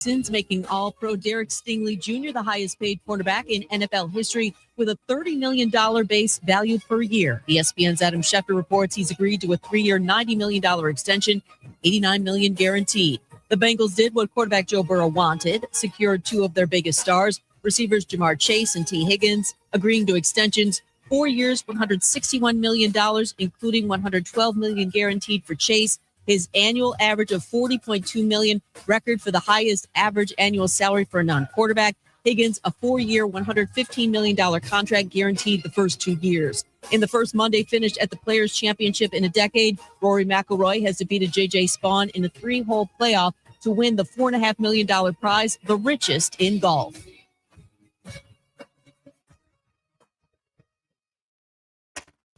Making All-Pro Derek Stingley Jr. the highest-paid quarterback in NFL history with a $30 million base value per year. ESPN's Adam Schefter reports he's agreed to a 3-year, $90 million extension, $89 million guaranteed. The Bengals did what quarterback Joe Burrow wanted, secured two of their biggest stars, receivers Jamar Chase and T. Higgins, agreeing to extensions, 4 years, $161 million, including $112 million guaranteed for Chase. His annual average of $40.2 million, record for the highest average annual salary for a non-quarterback. Higgins, a 4-year, $115 million contract guaranteed the first 2 years. In the first Monday finish at the Players' Championship in a decade, Rory McIlroy has defeated J.J. Spawn in a 3-hole playoff to win the $4.5 million prize, the richest in golf.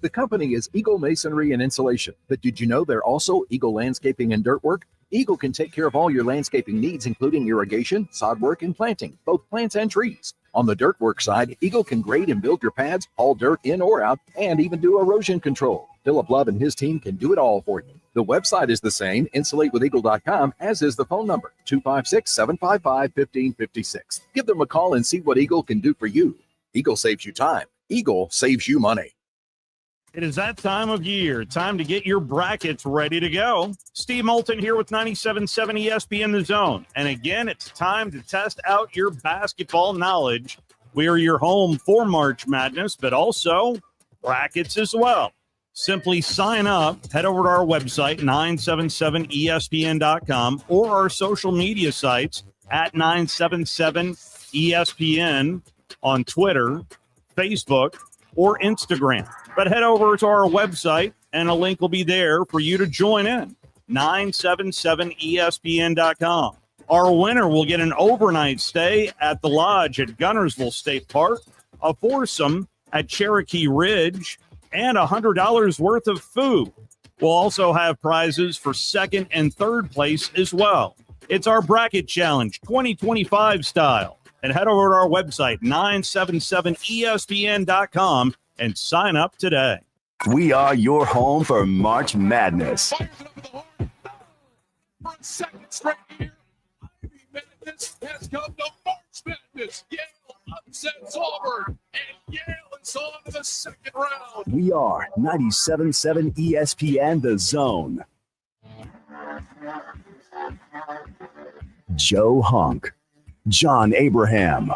The company is Eagle Masonry and Insulation, but did you know they're also Eagle Landscaping and Dirt Work? Eagle can take care of all your landscaping needs, including irrigation, sod work, and planting, both plants and trees. On the dirt work side, Eagle can grade and build your pads, haul dirt in or out, and even do erosion control. Philip Love and his team can do it all for you. The website is the same, insulatewitheagle.com, as is the phone number, 256-755-1556. Give them a call and see what Eagle can do for you. Eagle saves you time. Eagle saves you money. It is that time of year. Time to get your brackets ready to go. Steve Moulton here with 97.7 ESPN The Zone. And again, it's time to test out your basketball knowledge. We are your home for March Madness, but also brackets as well. Simply sign up, head over to our website, 977ESPN.com, or our social media sites at 977ESPN on Twitter, Facebook, or Instagram. But head over to our website, and a link will be there for you to join in, 977ESPN.com. Our winner will get an overnight stay at the Lodge at Gunnersville State Park, a foursome at Cherokee Ridge, and $100 worth of food. We'll also have prizes for second and third place as well. It's our Bracket Challenge 2025 style. And head over to our website, 977ESPN.com, and sign up today. We are your home for March Madness. For a second straight year, Madness has come to March Madness. Yale upsets Auburn, and Yale is on to the second round. We are 97.7 ESPN The Zone. Joe Hunk, John Abraham,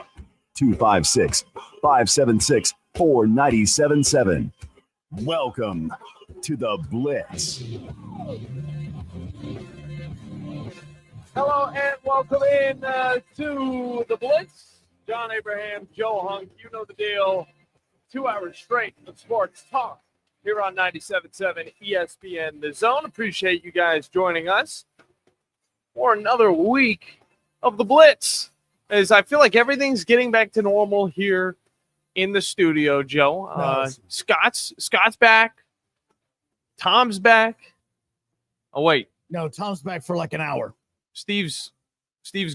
256-576-4977. Welcome to the Blitz. Hello and welcome in to the Blitz. John Abraham, Joe Hunk, you know the deal. 2 hours straight of sports talk here on 97.7 ESPN The Zone. Appreciate you guys joining us for another week of the Blitz. As I feel like everything's getting back to normal here in the studio, Joe. Scott's back. Tom's back. Oh, wait. No, Tom's back for like an hour. Steve's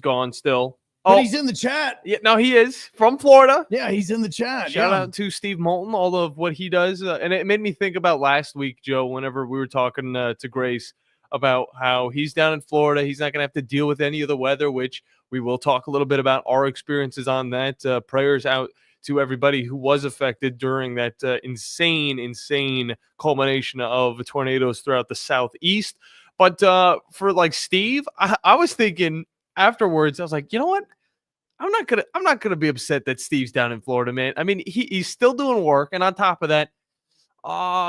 gone still. But he's in the chat. Yeah, no, he is from Florida. Yeah, he's in the chat. Shout out to Steve Moulton, all of what he does. And it made me think about last week, Joe, whenever we were talking to Grace about how he's down in Florida. He's not going to have to deal with any of the weather, which we will talk a little bit about our experiences on that. Prayers out to everybody who was affected during that insane culmination of tornadoes throughout the Southeast. But for like Steve, I was thinking afterwards, I was like, you know what? I'm not gonna be upset that Steve's down in Florida, man. I mean, he's still doing work, and on top of that,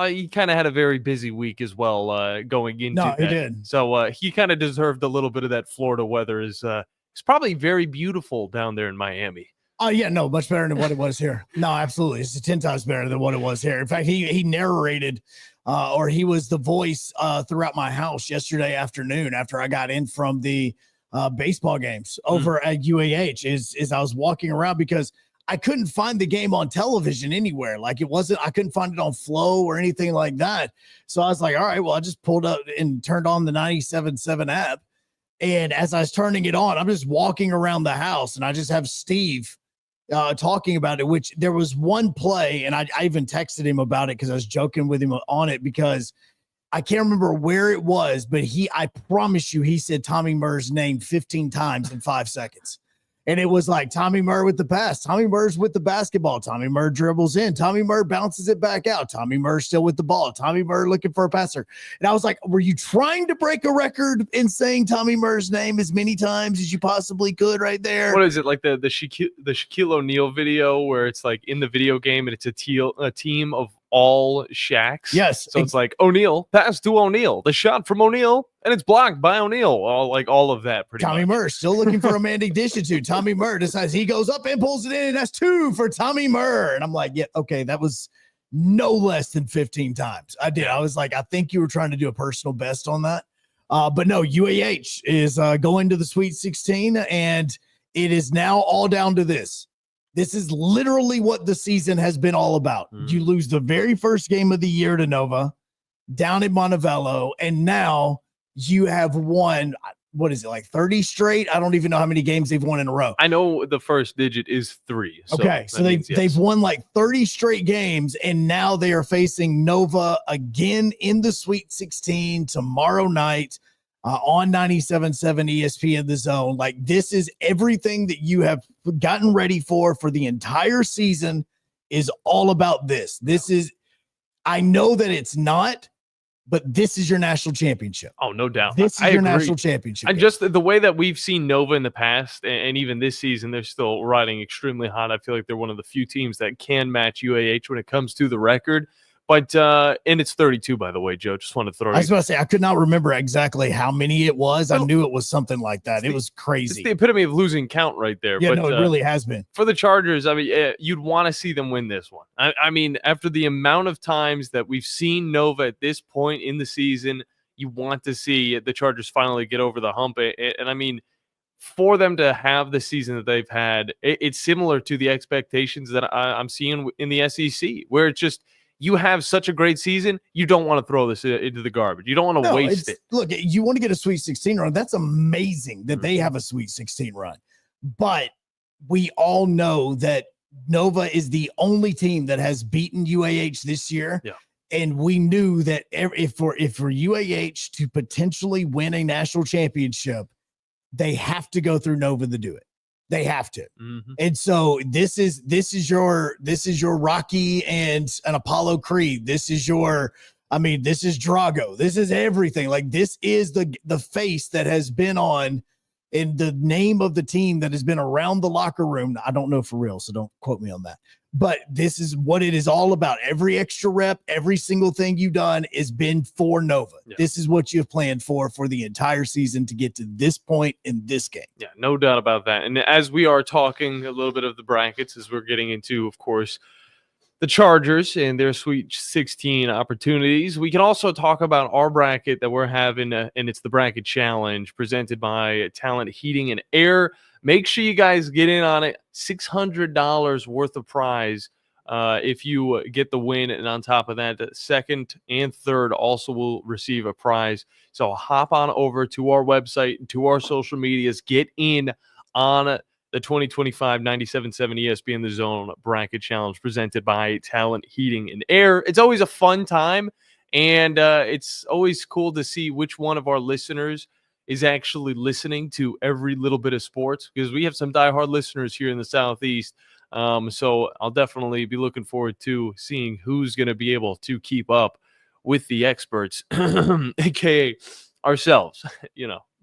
he kind of had a very busy week as well going into that. He did. So he kind of deserved a little bit of that Florida weather. It's probably very beautiful down there in Miami. Oh, yeah, no, much better than what it was here. No, absolutely. It's 10 times better than what it was here. In fact, he narrated or he was the voice throughout my house yesterday afternoon after I got in from the baseball games over at UAH is I was walking around because I couldn't find the game on television anywhere. Like I couldn't find it on Flow or anything like that. So I was like, all right, well, I just pulled up and turned on the 97.7 app. And as I was turning it on, I'm just walking around the house and I just have Steve talking about it, which there was one play, and I even texted him about it because I was joking with him on it because I can't remember where it was, but I promise you, he said Tommy Murr's name 15 times in 5 seconds. And it was like Tommy Murr with the pass. Tommy Murr's with the basketball. Tommy Murr dribbles in. Tommy Murr bounces it back out. Tommy Murr still with the ball. Tommy Murr looking for a passer. And I was like, were you trying to break a record in saying Tommy Murr's name as many times as you possibly could right there? What is it, like the Shaquille O'Neal video where it's like in the video game and it's a team of all Shaqs? Yes. So it's like O'Neal, pass to O'Neal, the shot from O'Neal, and it's blocked by O'Neal. All of that pretty Tommy much. Murr still looking for a man to dish it to. Tommy Murr decides he goes up and pulls it in, and that's 2 for Tommy Murr. And I'm like, yeah, okay, that was no less than 15 times. I was like, I think you were trying to do a personal best on that. But no, UAH is going to the Sweet 16, and it is now all down to this. This is literally what the season has been all about. You lose the very first game of the year to Nova down in Montevallo, and now you have won, what is it, like 30 straight? I don't even know how many games they've won in a row. I know the first digit is 3. So okay, so they've won like 30 straight games, and now they are facing Nova again in the Sweet 16 tomorrow night on 97.7 ESPN The Zone. Like, this is everything that you have gotten ready for the entire season is all about this. This is, I know that it's not, but this is your national championship. Oh, no doubt. This is your national championship. And just the way that we've seen Nova in the past, and even this season, they're still riding extremely hot. I feel like they're one of the few teams that can match UAH when it comes to the record. But and it's 32, by the way, Joe. Just want to throw. I was about to say I could not remember exactly how many it was. I knew it was something like that. It was crazy. It's the epitome of losing count right there. Yeah, but, no, it really has been. For the Chargers, I mean, you'd want to see them win this one. I mean, after the amount of times that we've seen Nova at this point in the season, you want to see the Chargers finally get over the hump. And I mean, for them to have the season that they've had, it's similar to the expectations that I'm seeing in the SEC, where it's just, you have such a great season, you don't want to throw this into the garbage. You don't want to waste it. Look, you want to get a Sweet 16 run. That's amazing that they have a Sweet 16 run. But we all know that Nova is the only team that has beaten UAH this year. Yeah. And we knew that if for UAH to potentially win a national championship, they have to go through Nova to do it. They have to. Mm-hmm. And so this is your Rocky and an Apollo Creed. This is Drago. This is everything. Like, this is the face that has been on in the name of the team that has been around the locker room. I don't know for real, so don't quote me on that. But this is what it is all about. Every extra rep, every single thing you've done has been for Nova. Yeah. This is what you've planned for the entire season to get to this point in this game. Yeah, no doubt about that. And as we are talking a little bit of the brackets, as we're getting into, of course, the Chargers and their Sweet 16 opportunities, we can also talk about our bracket that we're having, and it's the Bracket Challenge presented by Talent Heating and Air. Make sure you guys get in on it. $600 worth of prize if you get the win. And on top of that, the second and third also will receive a prize. So hop on over to our website, to our social medias. Get in on the 2025 97.7 ESPN The Zone Bracket Challenge presented by Talent Heating and Air. It's always a fun time, and it's always cool to see which one of our listeners is actually listening to every little bit of sports, because we have some diehard listeners here in the Southeast. So I'll definitely be looking forward to seeing who's going to be able to keep up with the experts, aka ourselves,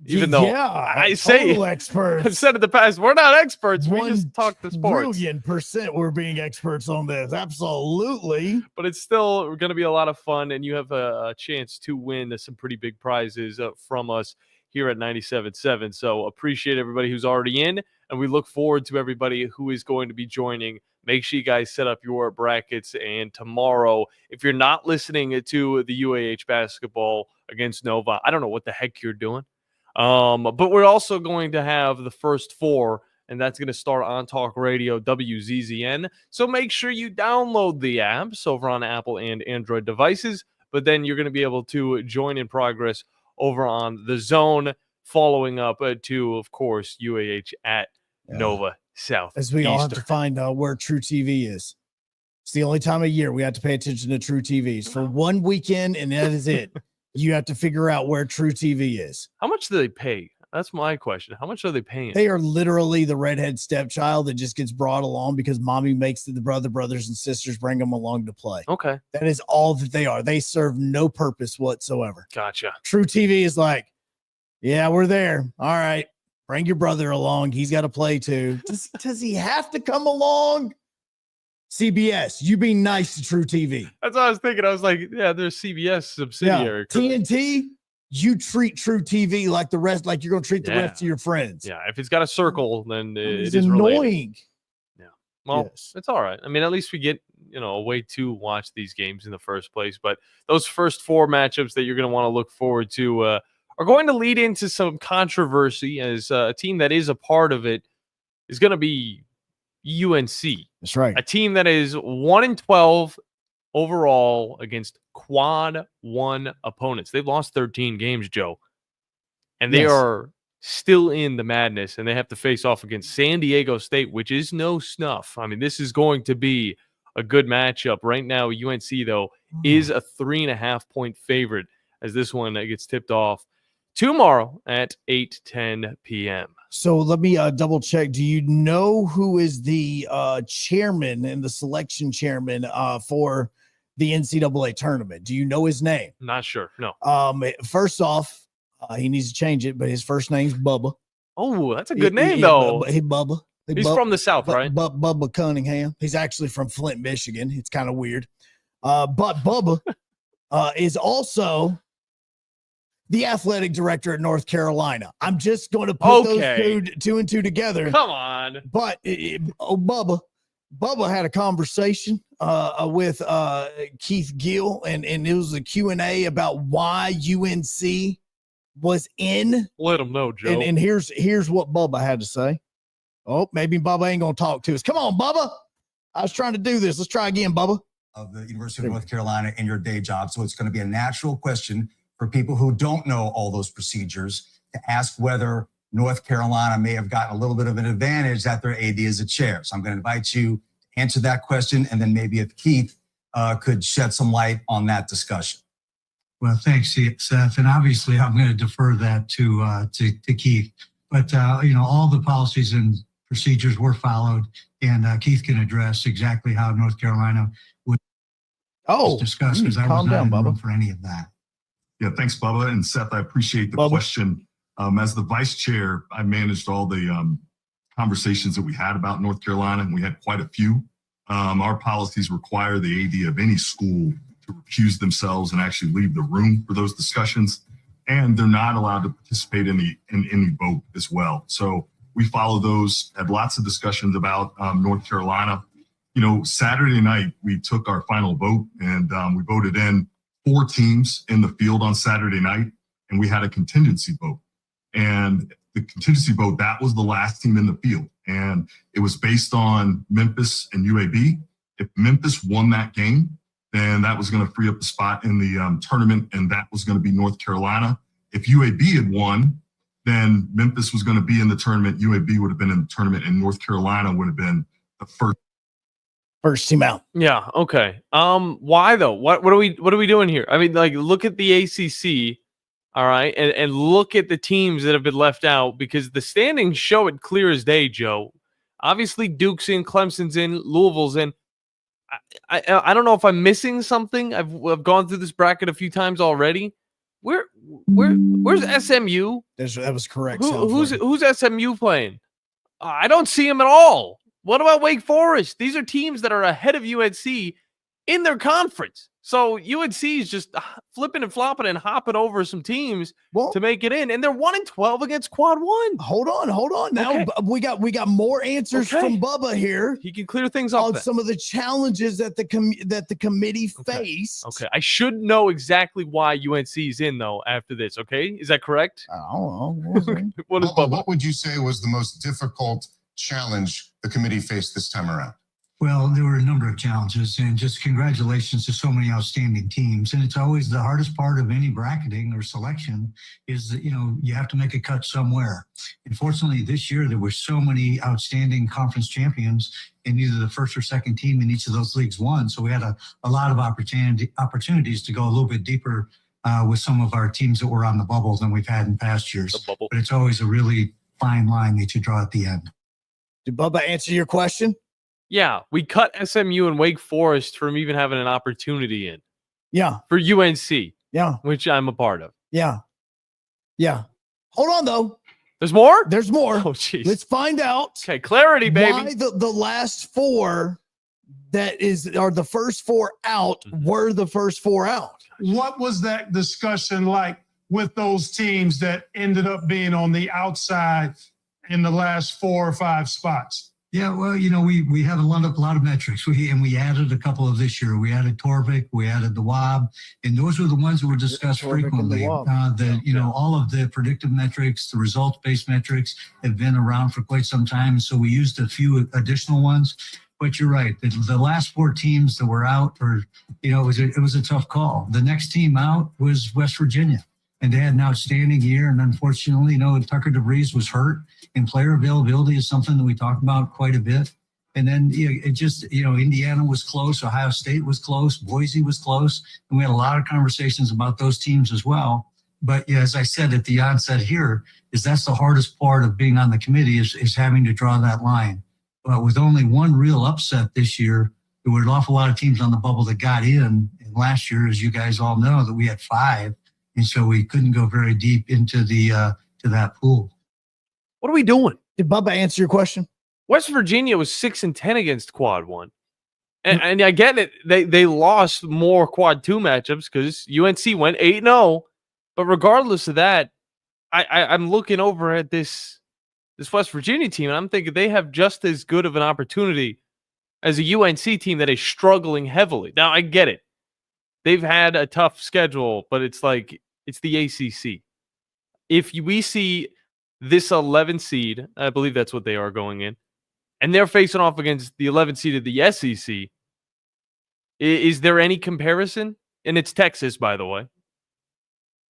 even though I say experts. I've said in the past, we're not experts. We just talk the sports. 1,000,000% we're being experts on this. Absolutely. But it's still going to be a lot of fun, and you have a chance to win some pretty big prizes from us here at 97.7. So appreciate everybody who's already in, and we look forward to everybody who is going to be joining. Make sure you guys set up your brackets, and tomorrow, if you're not listening to the UAH basketball against Nova, I don't know what the heck you're doing. But we're also going to have the first four, and that's going to start on Talk Radio WZZN. So make sure you download the apps over on Apple and Android devices, but then you're going to be able to join in progress over on The Zone, following up to, of course, UAH at Nova South. As we all have to find where True TV is. It's the only time of year we have to pay attention to True TVs for one weekend, and that is it. You have to figure out where True TV is. How much do they pay? That's my question. How much are they paying? They are literally the redhead stepchild that just gets brought along because mommy makes the brothers and sisters bring them along to play. Okay. That is all that they are. They serve no purpose whatsoever. Gotcha. True TV is like, yeah, we're there. All right. Bring your brother along. He's got to play too. Does he have to come along? CBS, you be nice to True TV. That's what I was thinking. I was like, yeah, there's CBS subsidiary. Yeah. TNT, you treat True TV like the rest, like you're going to treat the rest of your friends. Yeah, if it's got a circle, then It's it is annoying. related. Yeah. Well, Yes. it's all right. I mean, at least we get, a way to watch these games in the first place. But those first 4 matchups that you're going to want to look forward to are going to lead into some controversy, as a team that is a part of it is going to be UNC. That's right. A team that is 1-12 overall against quad 1 opponents. They've lost 13 games, Joe. And they are still in the madness, and they have to face off against San Diego State, which is no snuff. I mean, this is going to be a good matchup. Right now, UNC, though, is a 3.5-point favorite as this one gets tipped off tomorrow at 8:10 p.m. So let me double check. Do you know who is the chairman and the selection chairman for the NCAA tournament? Do you know his name? Not sure. No. First off, he needs to change it, but his first name's Bubba. Oh, that's a good name, though. Hey, Bubba. He's from the South, right? Bubba Cunningham. He's actually from Flint, Michigan. It's kind of weird. But Bubba is also the athletic director at North Carolina. I'm just going to put those two and two together. Come on. But Bubba had a conversation with Keith Gill, and it was a Q&A about why UNC was in. Let him know, Joe. And here's what Bubba had to say. Oh, maybe Bubba ain't going to talk to us. Come on, Bubba. I was trying to do this. Let's try again, Bubba. Of the University of North Carolina in your day job. So it's going to be a natural question for people who don't know all those procedures to ask whether North Carolina may have gotten a little bit of an advantage that their AD is a chair. So I'm going to invite you to answer that question, and then maybe if Keith could shed some light on that discussion. Well, thanks, Seth. And obviously, I'm going to defer that to Keith. But, all the policies and procedures were followed, and Keith can address exactly how North Carolina would discuss, because I was not in the room for any of that. Yeah, thanks, Bubba. And Seth, I appreciate the question. As the vice chair, I managed all the conversations that we had about North Carolina, and we had quite a few. Our policies require the AD of any school to recuse themselves and actually leave the room for those discussions, and they're not allowed to participate in any vote as well. So we follow those, had lots of discussions about North Carolina. Saturday night, we took our final vote, and we voted in 4 teams in the field on Saturday night, and we had a contingency vote. And the contingency vote, that was the last team in the field. And it was based on Memphis and UAB. If Memphis won that game, then that was going to free up the spot in the tournament, and that was going to be North Carolina. If UAB had won, then Memphis was going to be in the tournament, UAB would have been in the tournament, and North Carolina would have been the first team out. Yeah. Okay. Why though? What are we doing here? I mean, like, look at the ACC, all right, and look at the teams that have been left out, because the standings show it clear as day, Joe. Obviously, Duke's in, Clemson's in, Louisville's in. I don't know if I'm missing something. I've gone through this bracket a few times already. Where's SMU? That was correct. Who's SMU playing? I don't see them at all. What about Wake Forest? These are teams that are ahead of UNC in their conference. So UNC is just flipping and flopping and hopping over some teams to make it in, and they're 1-12 against quad 1. Hold on. Now we got more answers from Bubba here. He can clear things up on some of the challenges that the committee faced. Okay, I should know exactly why UNC is in though after this. Okay, is that correct? I don't know. What would you say was the most difficult challenge the committee faced this time around? Well, there were a number of challenges, and just congratulations to so many outstanding teams. And it's always the hardest part of any bracketing or selection is that, you have to make a cut somewhere. Unfortunately, this year, there were so many outstanding conference champions, and either the first or second team in each of those leagues won. So we had a lot of opportunities to go a little bit deeper with some of our teams that were on the bubble than we've had in past years. But it's always a really fine line that you draw at the end. Did Bubba answer your question? Yeah, we cut SMU and Wake Forest from even having an opportunity in. Yeah. For UNC. Yeah. Which I'm a part of. Yeah. Yeah. Hold on, though. There's more? There's more. Oh, jeez. Let's find out. Okay, clarity, baby. Why the last four are the first four out were the first four out. What was that discussion like with those teams that ended up being on the outside in the last 4 or 5 spots? Yeah, well, we have a lot of metrics. We added a couple of this year. We added Torvik, we added the WAB, and those were the ones that were discussed frequently. All of the predictive metrics, the results-based metrics have been around for quite some time. So we used a few additional ones. But you're right. The last 4 teams that were out, it was a tough call. The next team out was West Virginia, and they had an outstanding year. And unfortunately, Tucker DeVries was hurt, and player availability is something that we talk about quite a bit. And then Indiana was close, Ohio State was close, Boise was close, and we had a lot of conversations about those teams as well. But as I said at the onset here, that's the hardest part of being on the committee is having to draw that line. But with only one real upset this year, there were an awful lot of teams on the bubble that got in. And last year, as you guys all know, that we had 5, and so we couldn't go very deep into to that pool. What are we doing? Did Bubba answer your question? West Virginia was 6-10 against Quad 1. And I get it. They lost more Quad 2 matchups because UNC went 8-0. But regardless of that, I'm looking over at this West Virginia team, and I'm thinking they have just as good of an opportunity as a UNC team that is struggling heavily. Now, I get it. They've had a tough schedule, but it's the ACC. If we see this 11 seed, I believe that's what they are going in, and they're facing off against the 11 seed of the SEC, is there any comparison? And it's Texas, by the way.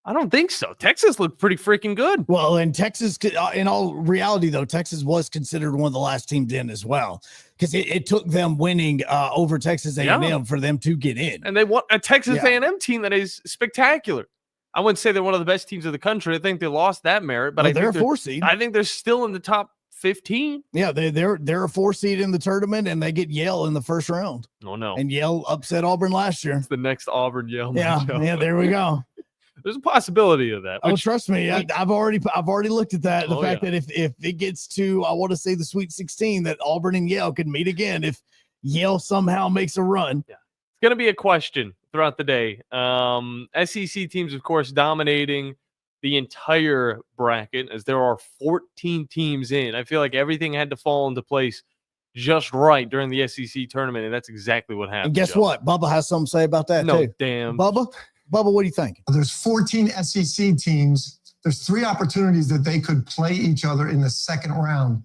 I don't think so. Texas looked pretty freaking good. Well, in Texas, in all reality, though, Texas was considered one of the last teams in as well, because it took them winning over Texas A&M for them to get in. And they want a Texas A&M team that is spectacular. I wouldn't say they're one of the best teams of the country. I think they lost that merit, but they're a 4 seed. I think they're still in the top 15. Yeah, they're a 4 seed in the tournament, and they get Yale in the first round. Oh no! And Yale upset Auburn last year. It's the next Auburn Yale. Yeah, there we go. There's a possibility of that. Trust me, I've already looked at that. The fact that if it gets to, I want to say, the Sweet 16, that Auburn and Yale could meet again if Yale somehow makes a run. Yeah, it's going to be a question throughout the day. SEC teams, of course, dominating the entire bracket as there are 14 teams in. I feel like everything had to fall into place just right during the SEC tournament, and that's exactly what happened. And guess what? Bubba has something to say about that too. Damn. Bubba, what do you think? There's 14 SEC teams. There's 3 opportunities that they could play each other in the second round.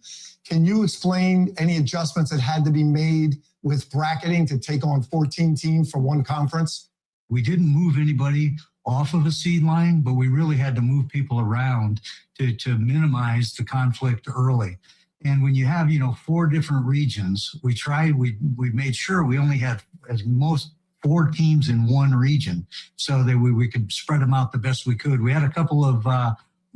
Can you explain any adjustments that had to be made with bracketing to take on 14 teams for one conference? We didn't move anybody off of a seed line, but we really had to move people around to minimize the conflict early. And when you have, 4 different regions, we made sure we only had as most 4 teams in one region so that we could spread them out the best we could. We had a couple of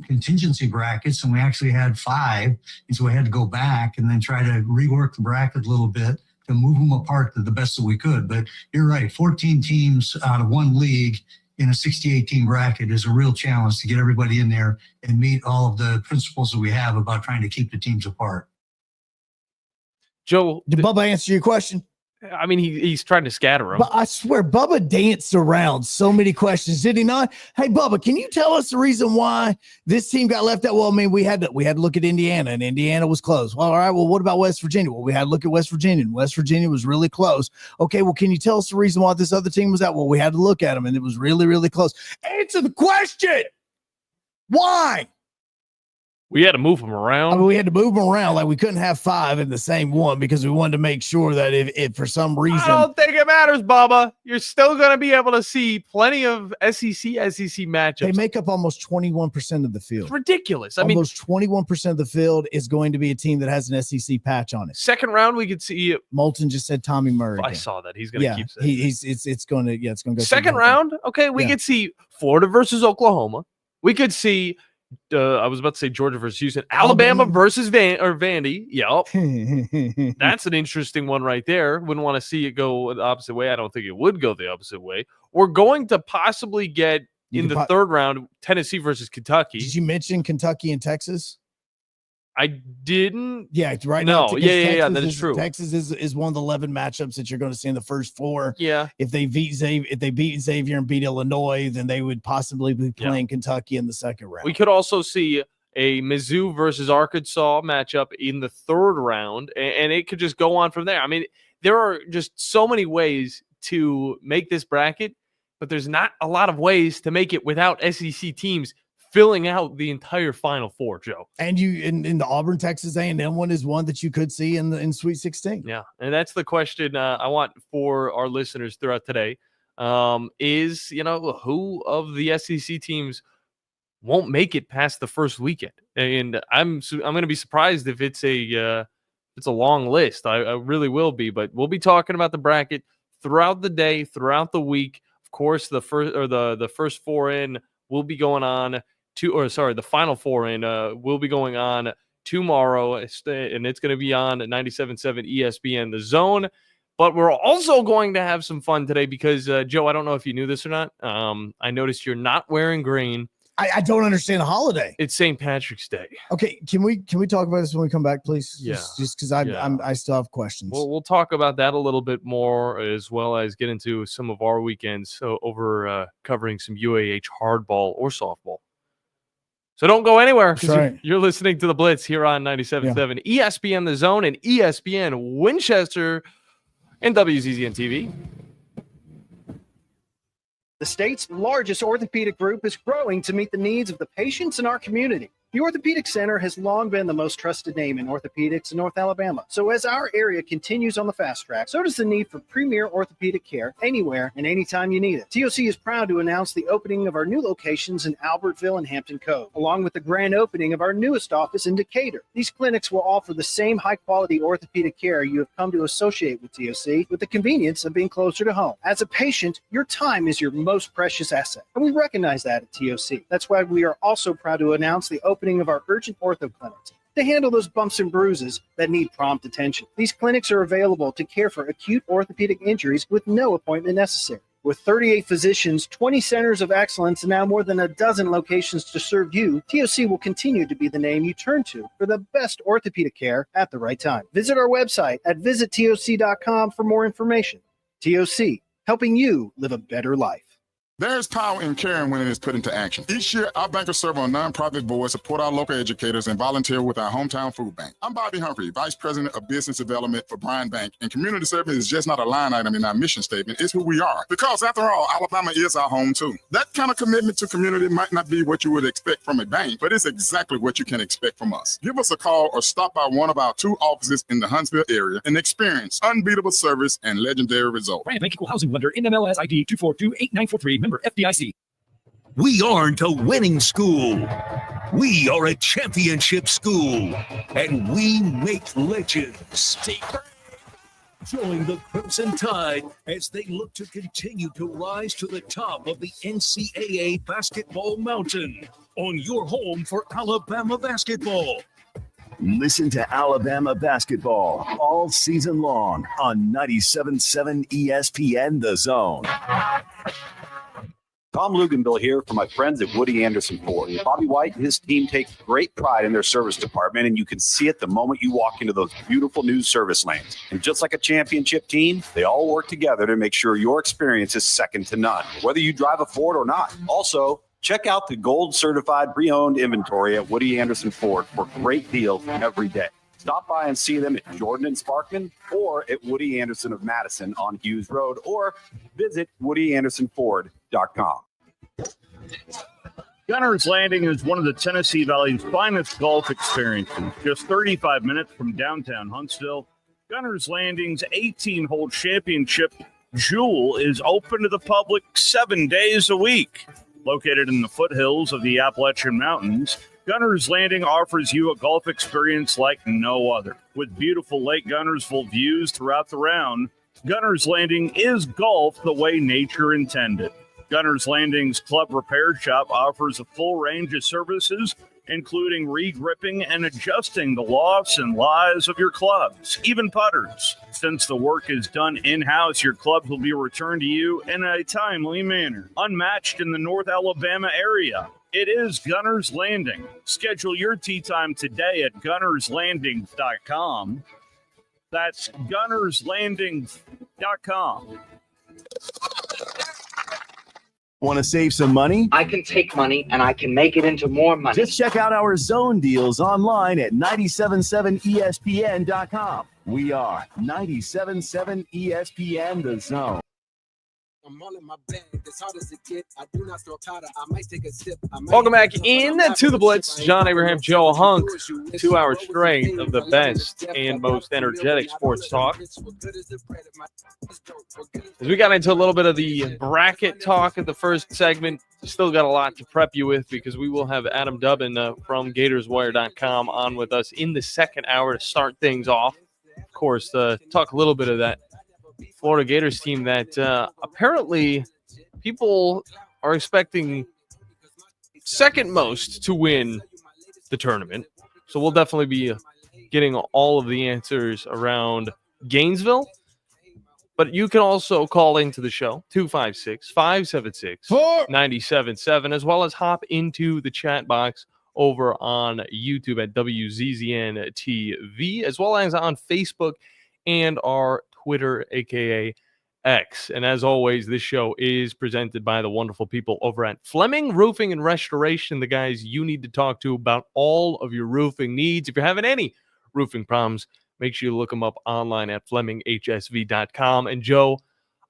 contingency brackets, and we actually had 5. And so we had to go back and then try to rework the bracket a little bit to move them apart to the best that we could. But you're right, 14 teams out of one league in a 68-team bracket is a real challenge to get everybody in there and meet all of the principles that we have about trying to keep the teams apart. Joe, did Bubba answer your question? I mean, he's trying to scatter them. But I swear, Bubba danced around so many questions, did he not? Hey, Bubba, can you tell us the reason why this team got left out? Well, I mean, we had to look at Indiana, and Indiana was close. Well, all right. Well, what about West Virginia? Well, we had to look at West Virginia, and West Virginia was really close. Okay. Well, can you tell us the reason why this other team was out? Well, we had to look at them, and it was really, really close. Answer the question. Why? We had to move them around. I mean, we had to move them around. Like we couldn't have 5 in the same one because we wanted to make sure that if for some reason. I don't think it matters, Bubba. You're still going to be able to see plenty of SEC matchups. They make up almost 21% of the field. It's ridiculous. I almost 21% of the field is going to be a team that has an SEC patch on it. Second round, we could see. Moulton just said Tommy Murray. I saw that. He's going to keep saying it's going to go. Second round, okay, we could see Florida versus Oklahoma. We could see. I was about to say Georgia versus Houston. Alabama versus Vandy. Yep. That's an interesting one right there. Wouldn't want to see it go the opposite way. I don't think it would go the opposite way. We're going to possibly get in the third round Tennessee versus Kentucky. Did you mention Kentucky and Texas? I didn't. Yeah, right. No, now, yeah, that is true. Texas is one of the 11 matchups that you're going to see in the first 4. Yeah. If they beat Xavier and beat Illinois, then they would possibly be playing Kentucky in the second round. We could also see a Mizzou versus Arkansas matchup in the third round, and it could just go on from there. I mean, there are just so many ways to make this bracket, but there's not a lot of ways to make it without SEC teams filling out the entire Final Four, Joe. And you in the Auburn, Texas A&M one is one that you could see in Sweet 16. Yeah, and that's the question I want for our listeners throughout today. Is who of the SEC teams won't make it past the first weekend? And I'm going to be surprised if it's a long list. I really will be, but we'll be talking about the bracket throughout the day, throughout the week. Of course, the first 4 in will be going on. The Final Four in will be going on tomorrow, and it's going to be on 97.7 ESPN, The Zone. But we're also going to have some fun today because, Joe, I don't know if you knew this or not. I noticed you're not wearing green. I don't understand the holiday. It's St. Patrick's Day. Okay, can we talk about this when we come back, please? Yeah. Just because I still have questions. Well, we'll talk about that a little bit more, as well as get into some of our weekends over covering some UAH hardball or softball. So don't go anywhere because you're listening to the Blitz here on 97.7 ESPN The Zone and ESPN Winchester and WZZN TV. The state's largest orthopedic group is growing to meet the needs of the patients in our community. The Orthopedic Center has long been the most trusted name in orthopedics in North Alabama. So as our area continues on the fast track, so does the need for premier orthopedic care anywhere and anytime you need it. TOC is proud to announce the opening of our new locations in Albertville and Hampton Cove, along with the grand opening of our newest office in Decatur. These clinics will offer the same high-quality orthopedic care you have come to associate with TOC, with the convenience of being closer to home. As a patient, your time is your most precious asset, and we recognize that at TOC. That's why we are also proud to announce the opening of our urgent ortho clinics to handle those bumps and bruises that need prompt attention. These clinics are available to care for acute orthopedic injuries with no appointment necessary. With 38 physicians, 20 centers of excellence, and now more than a dozen locations to serve you, TOC will continue to be the name you turn to for the best orthopedic care at the right time. Visit our website at visittoc.com for more information. TOC, helping you live a better life. There's power in caring when it is put into action. Each year, our bankers serve on nonprofit boards, support our local educators, and volunteer with our hometown food bank. I'm Bobby Humphrey, Vice President of Business Development for Bryan Bank, and community service is just not a line item in our mission statement. It's who we are. Because after all, Alabama is our home too. That kind of commitment to community might not be what you would expect from a bank, but it's exactly what you can expect from us. Give us a call or stop by one of our 2 offices in the Huntsville area and experience unbeatable service and legendary results. Bryan Bank Equal Housing Lender, NMLS ID 2428943. Member FDIC. We aren't a winning school. We are a championship school, and we make legends. Join the Crimson Tide as they look to continue to rise to the top of the NCAA basketball mountain on your home for Alabama basketball. Listen to Alabama basketball all season long on 97.7 ESPN The Zone. Tom Luganville here for my friends at Woody Anderson Ford. Bobby White and his team take great pride in their service department, and you can see it the moment you walk into those beautiful new service lanes. And just like a championship team, they all work together to make sure your experience is second to none, whether you drive a Ford or not. Also, check out the gold certified pre-owned inventory at Woody Anderson Ford for great deals every day. Stop by and see them at Jordan and Sparkman or at Woody Anderson of Madison on Hughes Road, or visit WoodyAndersonFord.com. Gunner's Landing is one of the Tennessee Valley's finest golf experiences. Just 35 minutes from downtown Huntsville, Gunner's Landing's 18-hole championship Jewel is open to the public 7 days a week. Located in the foothills of the Appalachian Mountains, Gunner's Landing offers you a golf experience like no other. With beautiful Lake Gunnersville views throughout the round, Gunner's Landing is golf the way nature intended. Gunner's Landing's Club Repair Shop offers a full range of services, including re-gripping and adjusting the lofts and lies of your clubs, even putters. Since the work is done in-house, your clubs will be returned to you in a timely manner, unmatched in the North Alabama area. It is Gunner's Landing. Schedule your tee time today at gunnerslanding.com. That's gunnerslanding.com. Want to save some money? I can take money and I can make it into more money. Just check out our zone deals online at 977ESPN.com. We are 977 ESPN The Zone. I'm all in my bag. As hard as it get, I do not throw powder. I might take a sip. Welcome back in to the Blitz. John Abraham, Joe Hunk. 2 hours straight of the best and most energetic sports talk. As we got into a little bit of the bracket talk at the first segment, still got a lot to prep you with because we will have Adam Dubbin from GatorsWire.com on with us in the second hour to start things off. Of course, talk a little bit of that Florida Gators team that apparently people are expecting second most to win the tournament. So we'll definitely be getting all of the answers around Gainesville. But you can also call into the show, 256-576-9777, as well as hop into the chat box over on YouTube at WZZN TV, as well as on Facebook and our Twitter, aka X. And as always, this show is presented by the wonderful people over at Fleming Roofing and Restoration, the guys you need to talk to about all of your roofing needs. If you're having any roofing problems, make sure you look them up online at FlemingHSV.com. And Joe,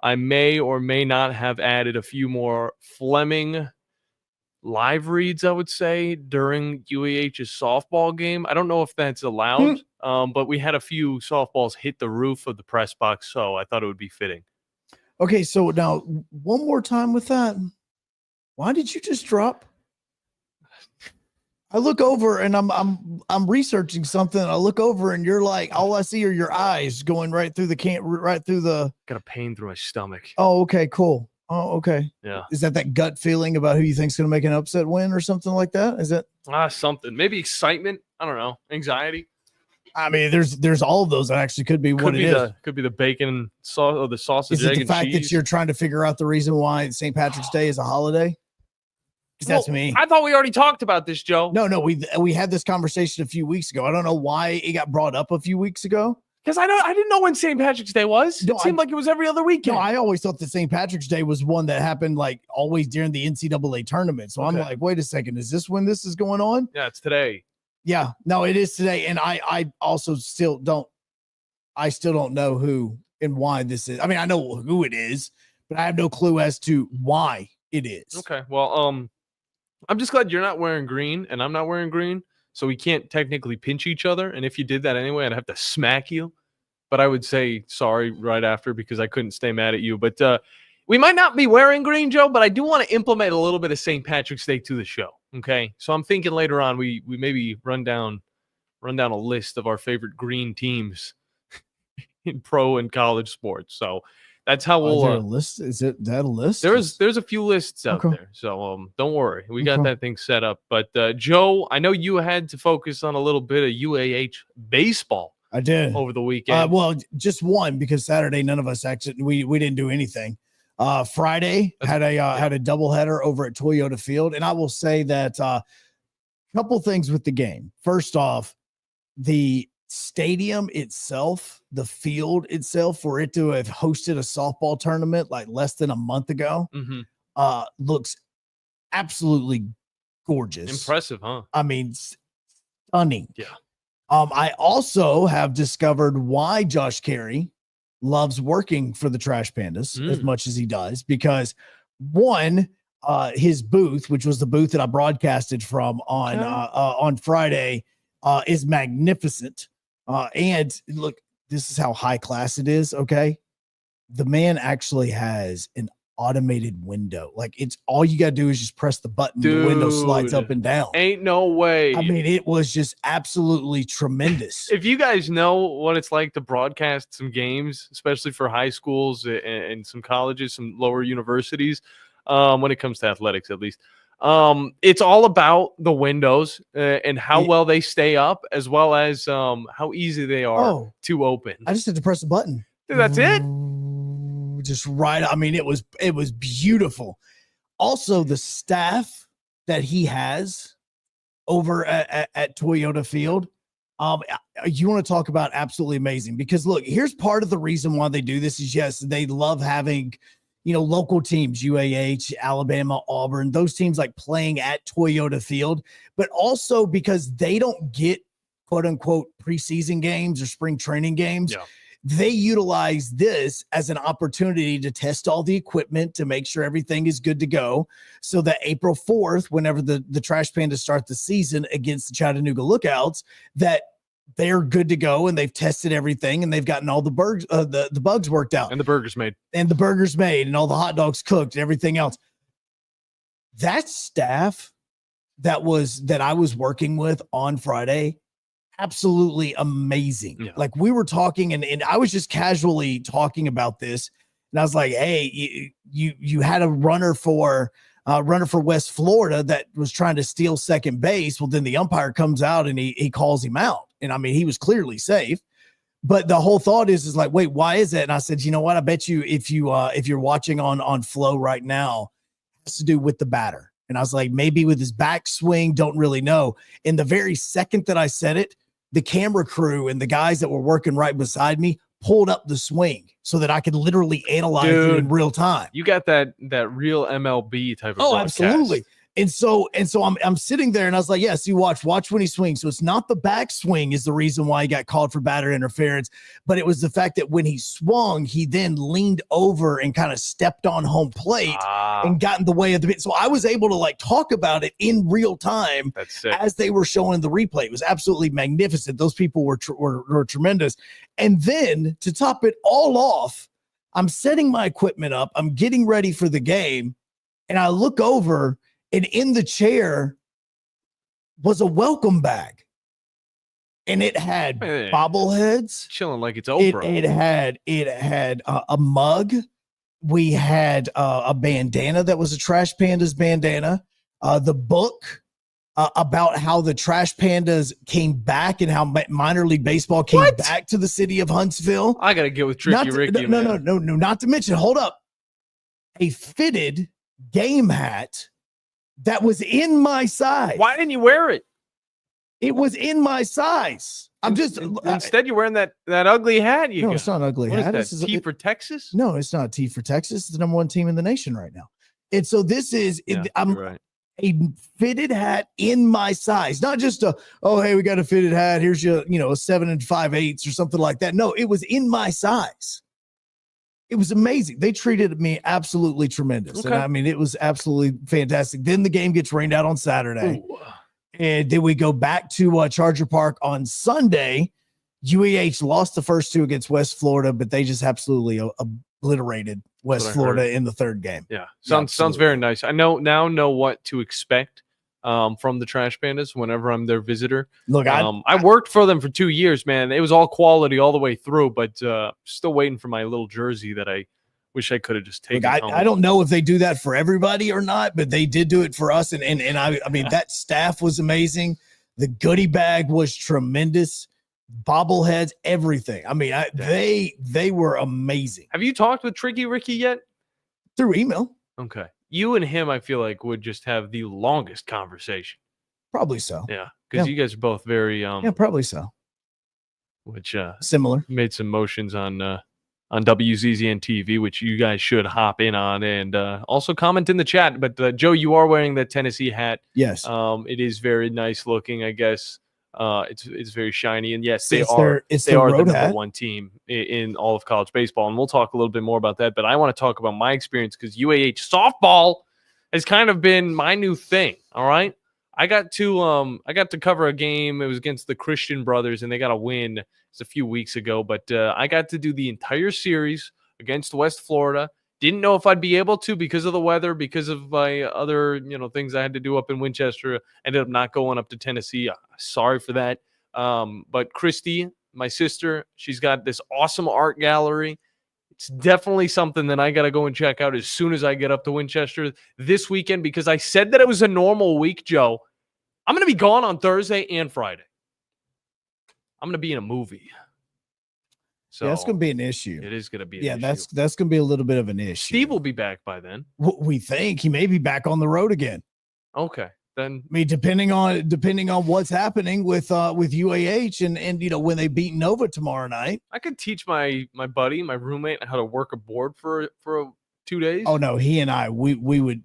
I may or may not have added a few more Fleming live reads, I would say, during UAH's softball game. I don't know if that's allowed, but we had a few softballs hit the roof of the press box, so I thought it would be fitting. Okay, so now one more time with that. Why did you just drop? I look over and I'm researching something. I look over and you're like, all I see are your eyes going right through the Got a pain through my stomach. Oh, okay, cool. Oh, okay. Yeah. Is that gut feeling about who you think's going to make an upset win or something like that? Is it? Something. Maybe excitement. I don't know. Anxiety. I mean, there's all of those that actually could be what it is. Could be the bacon sauce or the sausage, Is it egg, the and fact cheese. that you're trying to figure out the reason why St. Patrick's Day is a holiday? Because that's me. I thought we already talked about this, Joe. No, we had this conversation a few weeks ago. I don't know why it got brought up a few weeks ago. Because I didn't know when St. Patrick's Day was. It seemed like it was every other weekend. No, I always thought that St. Patrick's Day was one that happened like always during the NCAA tournament. So I'm like, wait a second, is this when this is going on? Yeah, it's today. Yeah, no, it is today. And I also still don't know who and why this is. I mean, I know who it is, but I have no clue as to why it is. Okay. Well, I'm just glad you're not wearing green and I'm not wearing green. So we can't technically pinch each other. And if you did that anyway, I'd have to smack you. But I would say sorry right after because I couldn't stay mad at you. But we might not be wearing green, Joe, but I do want to implement a little bit of St. Patrick's Day to the show. Okay. So I'm thinking later on we maybe run down a list of our favorite green teams in pro and college sports. So that's how we'll is there a list. Is it that a list? There's a few lists out there. So don't worry. We got that thing set up. But Joe, I know you had to focus on a little bit of UAH baseball. I did over the weekend. Well, just one because Saturday none of us actually we didn't do anything. Friday had a doubleheader over at Toyota Field, and I will say that a couple things with the game. First off, the stadium itself, the field itself, for it to have hosted a softball tournament like less than a month ago, looks absolutely gorgeous. Impressive, huh? I mean, stunning. Yeah. I also have discovered why Josh Carey loves working for the Trash Pandas as much as he does, because one, his booth, which was the booth that I broadcasted from on Friday, is magnificent. And look, this is how high class it is. Okay. The man actually has an automated window. Like, it's all you gotta do is just press the button. The window slides up and down. Ain't no way. I mean, it was just absolutely tremendous. If you guys know what it's like to broadcast some games, especially for high schools and some colleges, some lower universities, when it comes to athletics, at least, it's all about the windows and how well they stay up, as well as how easy they are to open. I just had to press the button. Dude, that's it. Just right. I mean, it was beautiful. Also, the staff that he has over at Toyota Field, you want to talk about absolutely amazing, because look, here's part of the reason why they do this is, yes, they love having, local teams, UAH, Alabama, Auburn, those teams like playing at Toyota Field, but also because they don't get quote unquote preseason games or spring training games. Yeah. They utilize this as an opportunity to test all the equipment to make sure everything is good to go, so that April 4th, whenever the Trash Pandas start the season against the Chattanooga Lookouts, that they're good to go and they've tested everything and they've gotten all the bugs worked out. And the burgers made. And all the hot dogs cooked and everything else. That staff that I was working with on Friday, absolutely amazing. Yeah. Like, we were talking and I was just casually talking about this, and I was like, hey, you had a runner for West Florida that was trying to steal second base. Well, then the umpire comes out and he calls him out. And I mean, he was clearly safe, but the whole thought is like, wait, why is that? And I said, you know what? I bet you if you're watching on Flow right now, it has to do with the batter. And I was like, maybe with his backswing, don't really know. In the very second that I said it, the camera crew and the guys that were working right beside me pulled up the swing so that I could literally analyze it in real time. You got that real MLB type of broadcast. Absolutely. And so I'm sitting there and I was like, yeah, see, watch when he swings. So it's not the backswing is the reason why he got called for batter interference, but it was the fact that when he swung, he then leaned over and kind of stepped on home plate and got in the way of the bit. So I was able to like talk about it in real time as they were showing the replay. It was absolutely magnificent. Those people were tremendous. And then to top it all off, I'm setting my equipment up. I'm getting ready for the game. And I look over, and in the chair was a welcome bag. And it had bobbleheads. Chilling like it's Oprah. It had a mug. We had a bandana that was a Trash Pandas bandana. The book about how the Trash Pandas came back and how minor league baseball came back to the city of Huntsville. I got to get with Tricky Ricky. No, not to mention, hold up. A fitted game hat that was in my size. Why didn't you wear it? It was in my size. I'm just instead you're wearing that ugly hat. No, it's not an ugly hat. Is that? T for Texas? No, it's not a T for Texas. It's the number one team in the nation right now. And so this is a fitted hat in my size, not just hey, we got a fitted hat. Here's your, a 7 5/8 or something like that. No, it was in my size. It was amazing. They treated me absolutely tremendous. Okay. And I mean, it was absolutely fantastic. Then the game gets rained out on Saturday. Ooh. And then we go back to Charger Park on Sunday. UAH lost the first two against West Florida, but they just absolutely obliterated West Florida in the third game. Yeah. Sounds very nice. I know what to expect from the Trash Pandas whenever I'm their visitor. Look, I worked for them for 2 years, man. It was all quality all the way through, but still waiting for my little jersey that I wish I could have just taken home. I don't know if they do that for everybody or not, but they did do it for us. And I mean, that staff was amazing. The goodie bag was tremendous. Bobbleheads, everything. I mean, they were amazing. Have you talked with Tricky Ricky yet? Through email. Okay. You and him, I feel like, would just have the longest conversation. Probably so. Yeah, because you guys are both very probably so. Which similar. Made some motions on WZZN TV, which you guys should hop in on and also comment in the chat. But Joe, you are wearing that Tennessee hat. Yes. It is very nice looking, I guess. It's very shiny, and yes, they It's are the the road number hat. one team in all of college baseball, and we'll talk a little bit more about that. But I want to talk about my experience because UAH softball has kind of been my new thing. All right. I got to cover a game. It was against the Christian Brothers, and they got a win. It's a few weeks ago, but I got to do the entire series against West Florida. Didn't know if I'd be able to because of the weather, because of my other things I had to do up in Winchester. Ended up not going up to Tennessee. Sorry for that. But Christy, my sister, she's got this awesome art gallery. It's definitely something that I got to go and check out as soon as I get up to Winchester this weekend, because I said that it was a normal week, Joe. I'm going to be gone on Thursday and Friday. I'm going to be in a movie. So that's going to be an issue. It is going to be an issue. That's going to be a little bit of an issue. Steve will be back by then. We think he may be back on the road again. Okay. Then I mean, depending on what's happening with UAH and when they beat Nova tomorrow night. I could teach my buddy, my roommate, how to work a board for 2 days. Oh no, he and I we would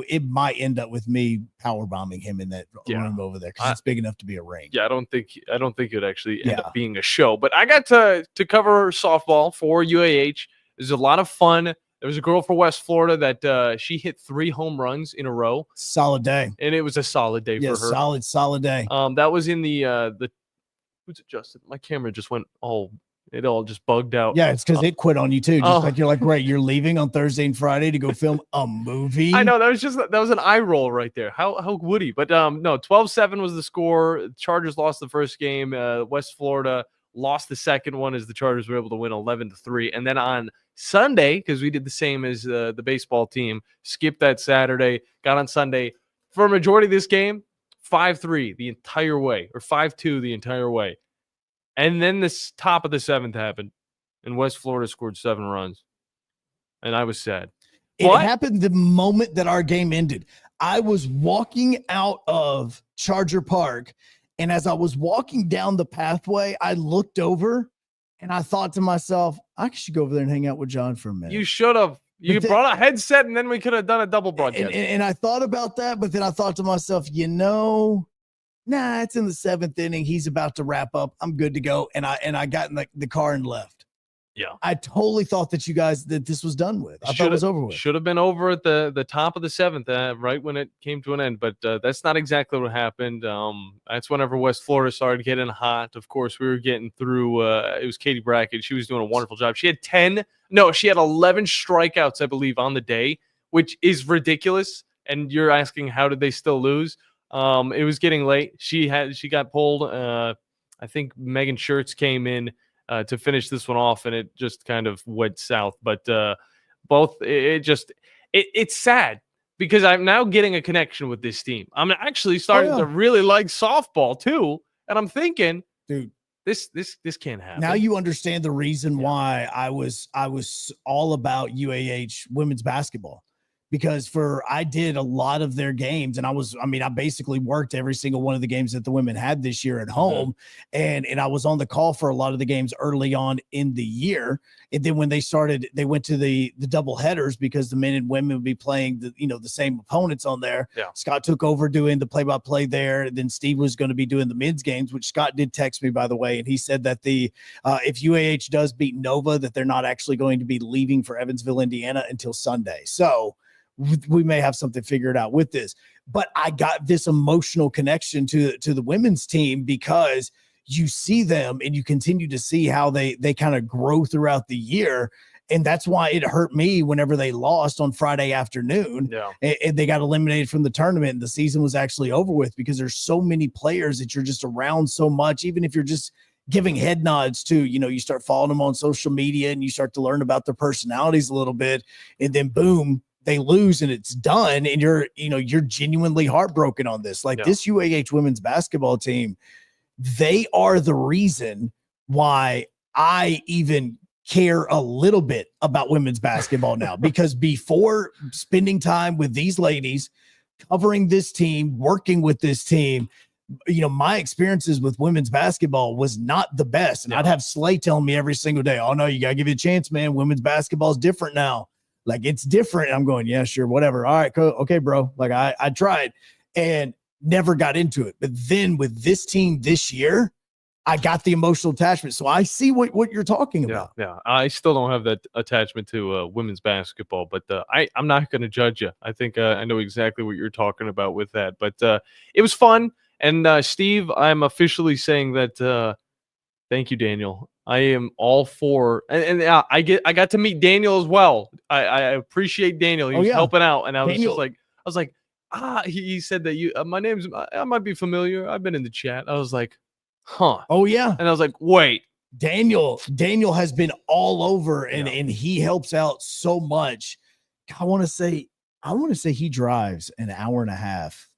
it might end up with me power bombing him in that room over there because it's big enough to be a ring. Yeah, I don't think it'd actually end up being a show. But I got to cover softball for UAH. It was a lot of fun. There was a girl for West Florida that she hit 3 home runs in a row. Solid day. And it was a solid day for her. Solid day. That was in the who's it, Justin? My camera just went it all just bugged out. Yeah, it's because it quit on you too. Just like you're like, great, you're leaving on Thursday and Friday to go film a movie. I know that was an eye roll right there. How would he? But no, 12-7 was the score. Chargers lost the first game. West Florida lost the second one as the Chargers were able to win 11-3. And then on Sunday, because we did the same as the baseball team, skipped that Saturday, got on Sunday for a majority of this game, 5-3 the entire way, or 5-2 the entire way. And then this top of the 7th happened, and West Florida scored 7 runs, and I was sad. It happened the moment that our game ended. I was walking out of Charger Park, and as I was walking down the pathway, I looked over, and I thought to myself, I should go over there and hang out with John for a minute. You should have. You brought a headset, and then we could have done a double broadcast. And I thought about that, but then I thought to myself, nah, it's in the 7th inning. He's about to wrap up. I'm good to go. And I got in the car and left. Yeah. I totally thought that this was done with. I thought it was over with. Should have been over at the top of the 7th, right when it came to an end. But that's not exactly what happened. That's whenever West Florida started getting hot. Of course, we were getting through. It was Katie Brackett. She was doing a wonderful job. She had 11 strikeouts, I believe, on the day, which is ridiculous. And you're asking, how did they still lose? It was getting late. She got pulled. I think Megan Schertz came in to finish this one off, and it just kind of went south. But it's sad because I'm now getting a connection with this team. I'm actually starting to really like softball too, and I'm thinking, dude, this can't happen. Now you understand the reason why I was all about UAH women's basketball. Because I did a lot of their games, and I basically worked every single one of the games that the women had this year at home. And I was on the call for a lot of the games early on in the year. And then when they went to the double headers because the men and women would be playing the same opponents on there. Yeah. Scott took over doing the play-by-play there. And then Steve was going to be doing the men's games, which Scott did text me, by the way. And he said that if UAH does beat Nova, that they're not actually going to be leaving for Evansville, Indiana until Sunday. So we may have something figured out with this, but I got this emotional connection to the women's team because you see them and you continue to see how they kind of grow throughout the year. And that's why it hurt me whenever they lost on Friday afternoon. Yeah. And they got eliminated from the tournament and the season was actually over with because there's so many players that you're just around so much, even if you're just giving head nods to, you start following them on social media and you start to learn about their personalities a little bit, and then boom, they lose and it's done. And you're genuinely heartbroken on this. This UAH women's basketball team, they are the reason why I even care a little bit about women's basketball now, because before spending time with these ladies, covering this team, working with this team, my experiences with women's basketball was not the best. And I'd have Slay telling me every single day, oh no, you gotta give it a chance, man. Women's basketball is different now. It's different. I'm going, yeah, sure, whatever. All right, cool. Okay, bro. I tried and never got into it. But then with this team this year, I got the emotional attachment. So I see what you're talking about. Yeah. I still don't have that attachment to women's basketball, but I'm not going to judge you. I think I know exactly what you're talking about with that. But it was fun. And Steve, I'm officially saying that thank you, Daniel. I am all for, and I got to meet Daniel as well. I appreciate Daniel. He was helping out, and I was just like, he said that my name's, I might be familiar. I've been in the chat. I was like, huh. Oh yeah. And I was like, wait. Daniel has been all over and he helps out so much. I want to say he drives an hour and a half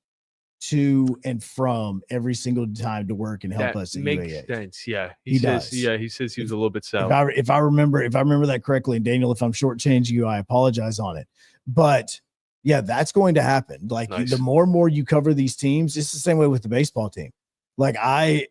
to and from every single time to work and help us. Makes UAH. sense. Yeah. He does. Yeah. He says he was a little bit south. If I remember that correctly, and Daniel, if I'm shortchanging you, I apologize on it. But yeah, that's going to happen. Like the more and more you cover these teams, it's the same way with the baseball team. Like I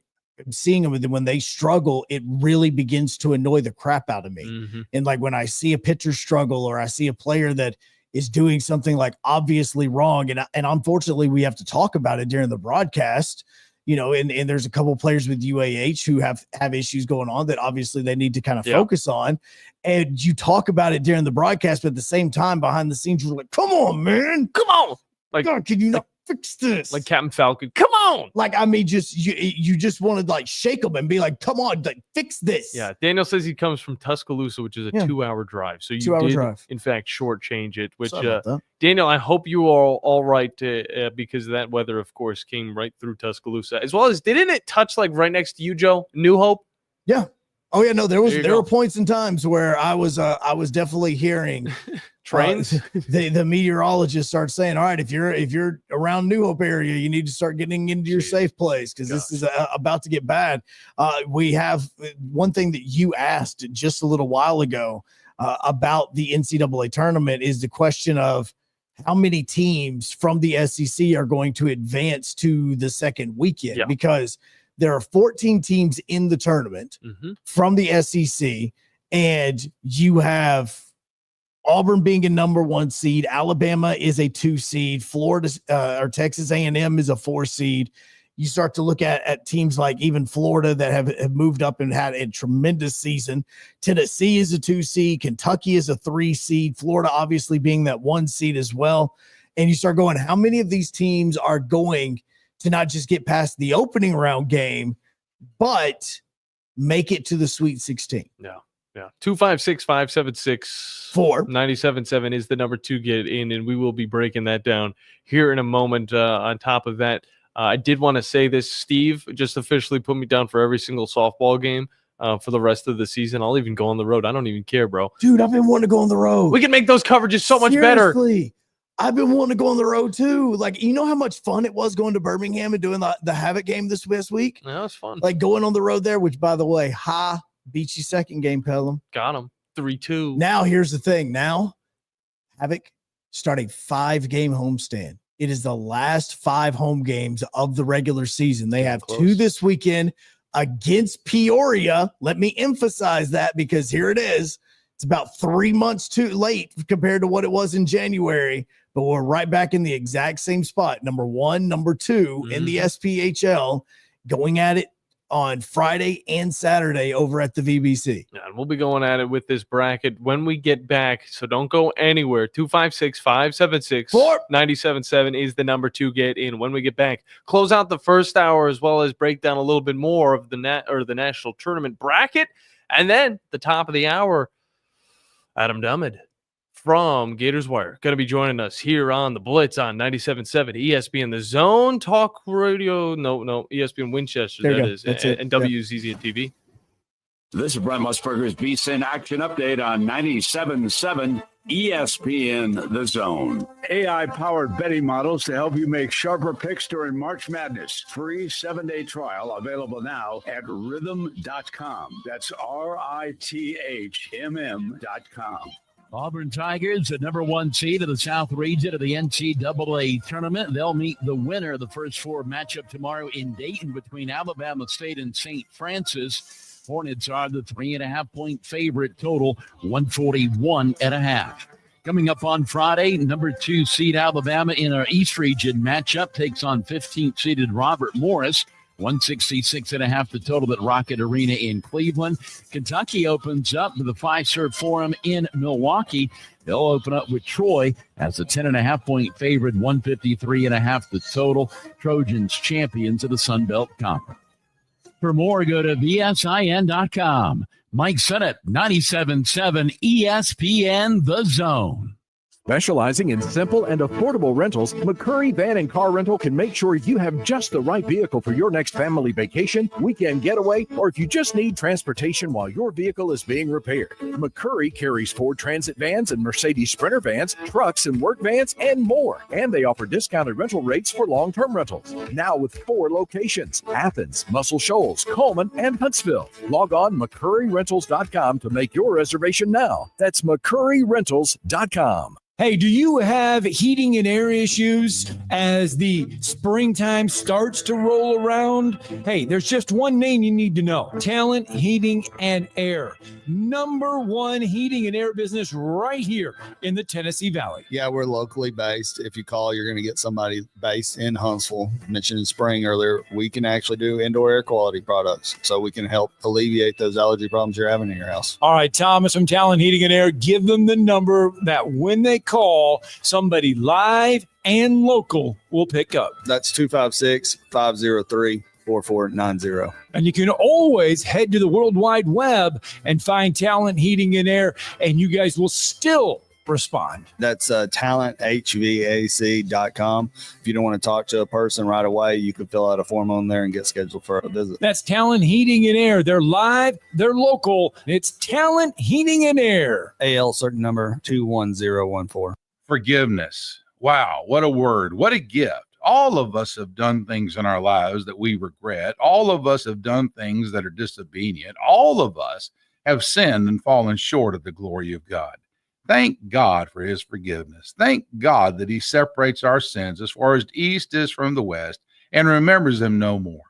am seeing them when they struggle, it really begins to annoy the crap out of me. Mm-hmm. And like when I see a pitcher struggle or I see a player that is doing something like obviously wrong. And unfortunately we have to talk about it during the broadcast, and there's a couple of players with UAH who have issues going on that obviously they need to kind of focus on. And you talk about it during the broadcast, but at the same time, behind the scenes, you're like, come on, man, come on. Like, God, can you not fix this? Like Captain Falcon, come on. Like, I mean, you just want to like shake them and be like, come on, like, fix this. Yeah. Daniel says he comes from Tuscaloosa, which is a 2-hour drive. So you 2-hour did, drive. in fact, shortchange it, which Daniel, I hope you are all right because that weather, of course, came right through Tuscaloosa, as well as didn't it touch like right next to you, Joe? New Hope? Yeah. Oh yeah, no, there were points and times where I was definitely hearing trains. The meteorologist starts saying, all right, if you're around New Hope area, you need to start getting into your safe place because this is about to get bad. We have one thing that you asked just a little while ago about the NCAA tournament is the question of how many teams from the SEC are going to advance to the second weekend because there are 14 teams in the tournament from the SEC, and you have Auburn being a number 1 seed. Alabama is a 2 seed. Florida or Texas A&M is a 4 seed. You start to look at teams like even Florida that have moved up and had a tremendous season. Tennessee is a 2 seed. Kentucky is a 3 seed. Florida obviously being that 1 seed as well. And you start going, how many of these teams are going to not just get past the opening round game, but make it to the Sweet 16? Yeah. 256-576-9777 is the number to get in, and we will be breaking that down here in a moment. On top of that, I did want to say this, Steve just officially put me down for every single softball game for the rest of the season. I'll even go on the road. I don't even care, bro. Dude, I've been wanting to go on the road. We can make those coverages so much better. I've been wanting to go on the road too. Like, you know how much fun it was going to Birmingham and doing the Havoc game this week? Yeah, that was fun. Like going on the road there, which by the way, beat you second game, Pelham. Got him 3-2. Now here's the thing. Now Havoc starting 5-game homestand. It is the last 5 home games of the regular season. They have 2 this weekend against Peoria. Let me emphasize that because here it is. It's about 3 months too late compared to what it was in January, but we're right back in the exact same spot. Number 1, number 2 in the SPHL, going at it on Friday and Saturday over at the VBC. Yeah, and we'll be going at it with this bracket when we get back, so don't go anywhere. 256-576-9777 is the number to get in when we get back. Close out the first hour as well as break down a little bit more of the national tournament bracket, and then the top of the hour, Adam Dummett from Gators Wire going to be joining us here on the Blitz on 97.7 ESPN The Zone Talk Radio. No, ESPN Winchester, that is, and WZZ TV. This is Brent Musburger's VSiN Action Update on 97.7 ESPN The Zone. AI-powered betting models to help you make sharper picks during March Madness. Free 7-day trial available now at rhythm.com. That's RITHMM.com. Auburn Tigers, the number 1 seed of the South region of the NCAA tournament. They'll meet the winner of the first 4 matchup tomorrow in Dayton between Alabama State and St. Francis. Hornets are the 3.5-point favorite, total 141.5. Coming up on Friday, number 2 seed Alabama in our East region matchup takes on 15th seeded Robert Morris. 166.5 the total at Rocket Arena in Cleveland. Kentucky opens up with the Fiserv Forum in Milwaukee. They'll open up with Troy as a 10.5-point favorite, 153.5 the total. Trojans champions of the Sun Belt Conference. For more, go to VSIN.com. Mike Sennett, 97.7 ESPN The Zone. Specializing in simple and affordable rentals, McCurry Van and Car Rental can make sure you have just the right vehicle for your next family vacation, weekend getaway, or if you just need transportation while your vehicle is being repaired. McCurry carries Ford Transit vans and Mercedes Sprinter vans, trucks and work vans, and more. And they offer discounted rental rates for long-term rentals. Now with 4 locations: Athens, Muscle Shoals, Coleman, and Huntsville. Log on McCurryRentals.com to make your reservation now. That's McCurryRentals.com. Hey, do you have heating and air issues as the springtime starts to roll around? Hey, there's just one name you need to know: Talent Heating and Air. #1 heating and air business right here in the Tennessee Valley. Yeah, we're locally based. If you call, you're going to get somebody based in Huntsville. Mentioned in spring earlier, we can actually do indoor air quality products, so we can help alleviate those allergy problems you're having in your house. All right, Thomas from Talent Heating and Air, give them the number that when they call, somebody live and local will pick up. That's 256-503-4490. And you can always head to the World Wide Web and find Talent Heating and Air, and you guys will still respond. That's talenthvac.com. If you don't want to talk to a person right away, you can fill out a form on there and get scheduled for a visit. That's Talent Heating and Air. They're live, they're local. It's Talent Heating and Air. AL certain number 21014. Forgiveness. Wow, what a word. What a gift. All of us have done things in our lives that we regret. All of us have done things that are disobedient. All of us have sinned and fallen short of the glory of God. Thank God for his forgiveness. Thank God that he separates our sins as far as the east is from the west and remembers them no more.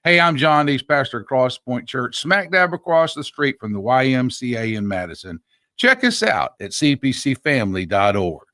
Hey, I'm John Dees, pastor at Cross Point Church, smack dab across the street from the YMCA in Madison. Check us out at cpcfamily.org.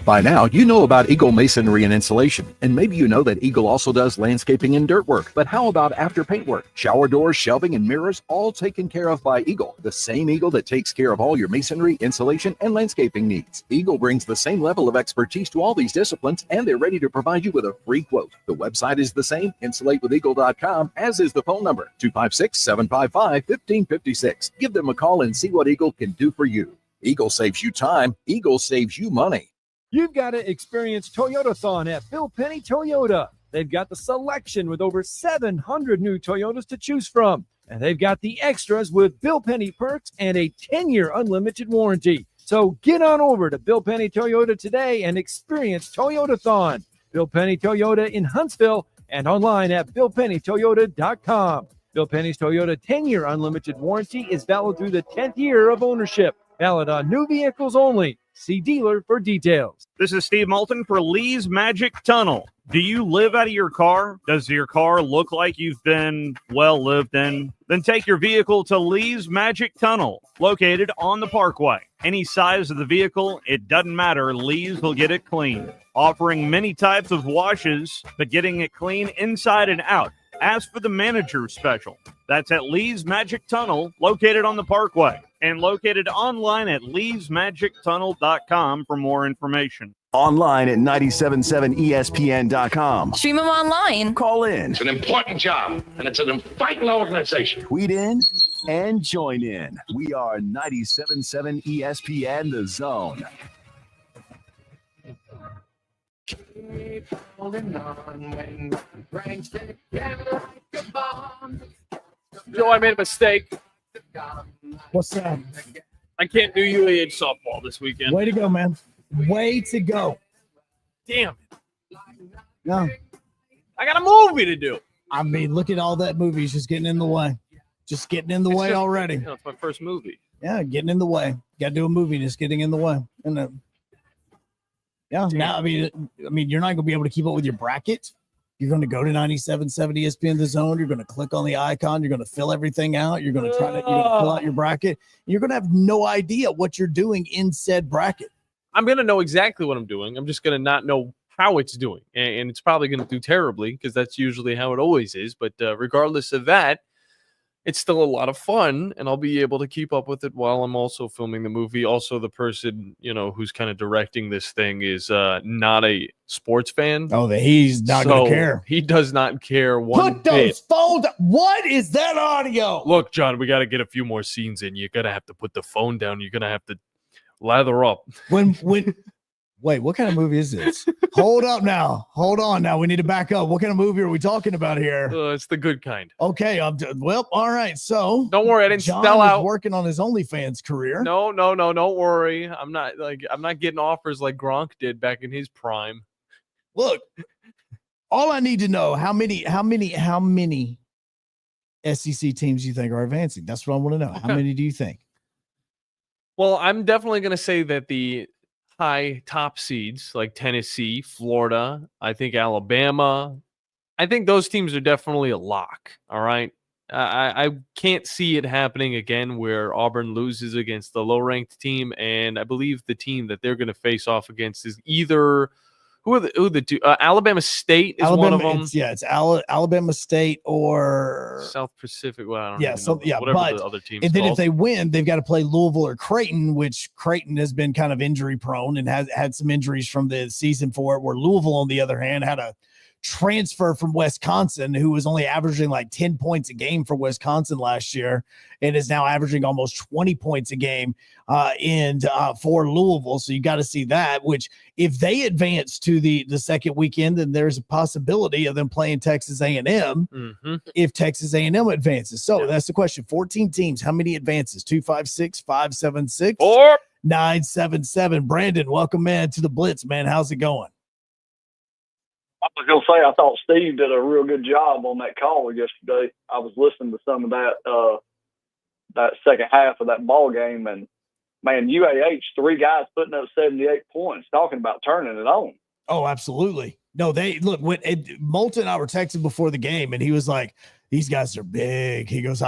By now, you know about Eagle Masonry and Insulation, and maybe you know that Eagle also does landscaping and dirt work. But how about after paint work? Shower doors, shelving, and mirrors, all taken care of by Eagle, the same Eagle that takes care of all your masonry, insulation, and landscaping needs. Eagle brings the same level of expertise to all these disciplines, and they're ready to provide you with a free quote. The website is the same, insulatewitheagle.com, as is the phone number, 256-755-1556. Give them a call and see what Eagle can do for you. Eagle saves you time. Eagle saves you money. You've got to experience Toyotathon at Bill Penny Toyota. They've got the selection with over 700 new Toyotas to choose from. And they've got the extras with Bill Penny perks and a 10-year unlimited warranty. So get on over to Bill Penny Toyota today and experience Toyotathon. Bill Penny Toyota in Huntsville and online at BillPennyToyota.com. Bill Penny's Toyota 10-year unlimited warranty is valid through the 10th year of ownership. Valid on new vehicles only. See dealer for details. This is Steve Moulton for Lee's Magic Tunnel. Do you live out of your car? Does your car look like you've been well lived in? Then take your vehicle to Lee's Magic Tunnel, located on the Parkway. Any size of the vehicle, it doesn't matter. Lee's will get it clean. Offering many types of washes, but getting it clean inside and out. Ask for the manager special. That's at Lee's Magic Tunnel, located on the Parkway, and located online at leesmagictunnel.com for more information. Online at 977ESPN.com. Stream them online. Call in. It's an important job, and it's an vital organization. Tweet in and join in. We are 97.7 ESPN The Zone. Keep holding on when my brains get like a bomb. Joe, I made a mistake. What's that? I can't do UAH softball this weekend. Way to go, man. Way to go. Damn it. No. I got a movie to do. I mean, look at all that movie. It's just getting in the way. Just getting in the way already. You know, it's my first movie. Yeah, getting in the way. Got to do a movie just getting in the way. And yeah, now, I mean, you're not going to be able to keep up with your bracket. You're going to go to 97.7 ESPN The Zone. You're going to click on the icon. You're going to fill everything out. You're going to try to fill out your bracket. You're going to have no idea what you're doing in said bracket. I'm going to know exactly what I'm doing. I'm just going to not know how it's doing, and it's probably going to do terribly because that's usually how it always is. But regardless of that, it's still a lot of fun, and I'll be able to keep up with it while I'm also filming the movie. Also, the person, who's kind of directing this thing is not a sports fan. Oh, he's not going to care. He does not care one Put those phones. What is that audio? Look, John, we got to get a few more scenes in. You're going to have to put the phone down. You're going to have to lather up. Wait, what kind of movie is this? Hold up now. Hold on now. We need to back up. What kind of movie are we talking about here? It's the good kind. Okay. Well, all right. So don't worry. I didn't John spell out working on his OnlyFans career. No. Don't worry. I'm not getting offers like Gronk did back in his prime. Look, all I need to know, how many SEC teams do you think are advancing? That's what I want to know. How many do you think? Well, I'm definitely going to say that the high top seeds like Tennessee, Florida, I think Alabama, I think those teams are definitely a lock. All right. I can't see it happening again where Auburn loses against the low-ranked team, and I believe the team that they're going to face off against is either who are the two? Alabama State is one of them. It's Alabama State or South Pacific. Well, I don't know. Whatever but the other teams. And then called. if they win, they've got to play Louisville or Creighton, which Creighton has been kind of injury prone and has had some injuries from the season for it. Where Louisville, on the other hand, had a transfer from Wisconsin who was only averaging like 10 points a game for Wisconsin last year and is now averaging almost 20 points a game for Louisville. So you got to see that, which if they advance to the second weekend, then there's a possibility of them playing Texas A&M if Texas A&M advances. So that's the question. 14 teams. How many advances? 256, 576, 977. Brandon, welcome, man, to the Blitz, man. How's it going? I was going to say, I thought Steve did a real good job on that call yesterday. I was listening to some of that second half of that ball game, and man, UAH, 3 guys putting up 78 points, talking about turning it on. Oh, absolutely. No, Moulton and I were texting before the game, and he was like, "These guys are big." He goes,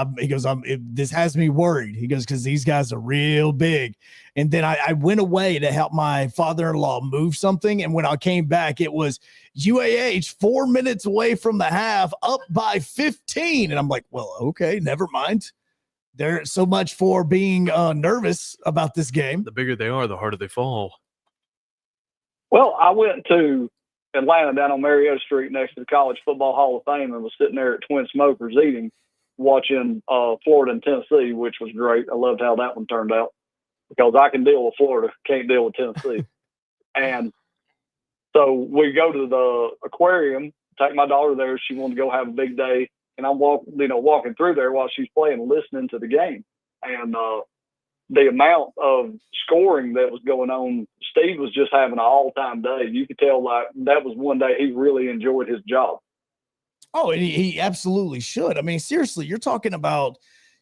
this has me worried. He goes, because these guys are real big. And then I went away to help my father-in-law move something. And when I came back, it was UAH 4 minutes away from the half, up by 15. And I'm like, well, okay, never mind. There's so much for being nervous about this game. The bigger they are, the harder they fall. Well, I went to Atlanta down on Marietta Street next to the College Football Hall of Fame and was sitting there at Twin Smokers watching Florida and Tennessee, which was great. I loved how that one turned out because I can deal with Florida, can't deal with Tennessee. And so we go to the aquarium, take my daughter there. She wanted to go have a big day. And I'm walking through there while she's playing, listening to the game. And the amount of scoring that was going on, Steve was just having an all-time day. You could tell like that was one day he really enjoyed his job. Oh, and he absolutely should. I mean, seriously, you're talking about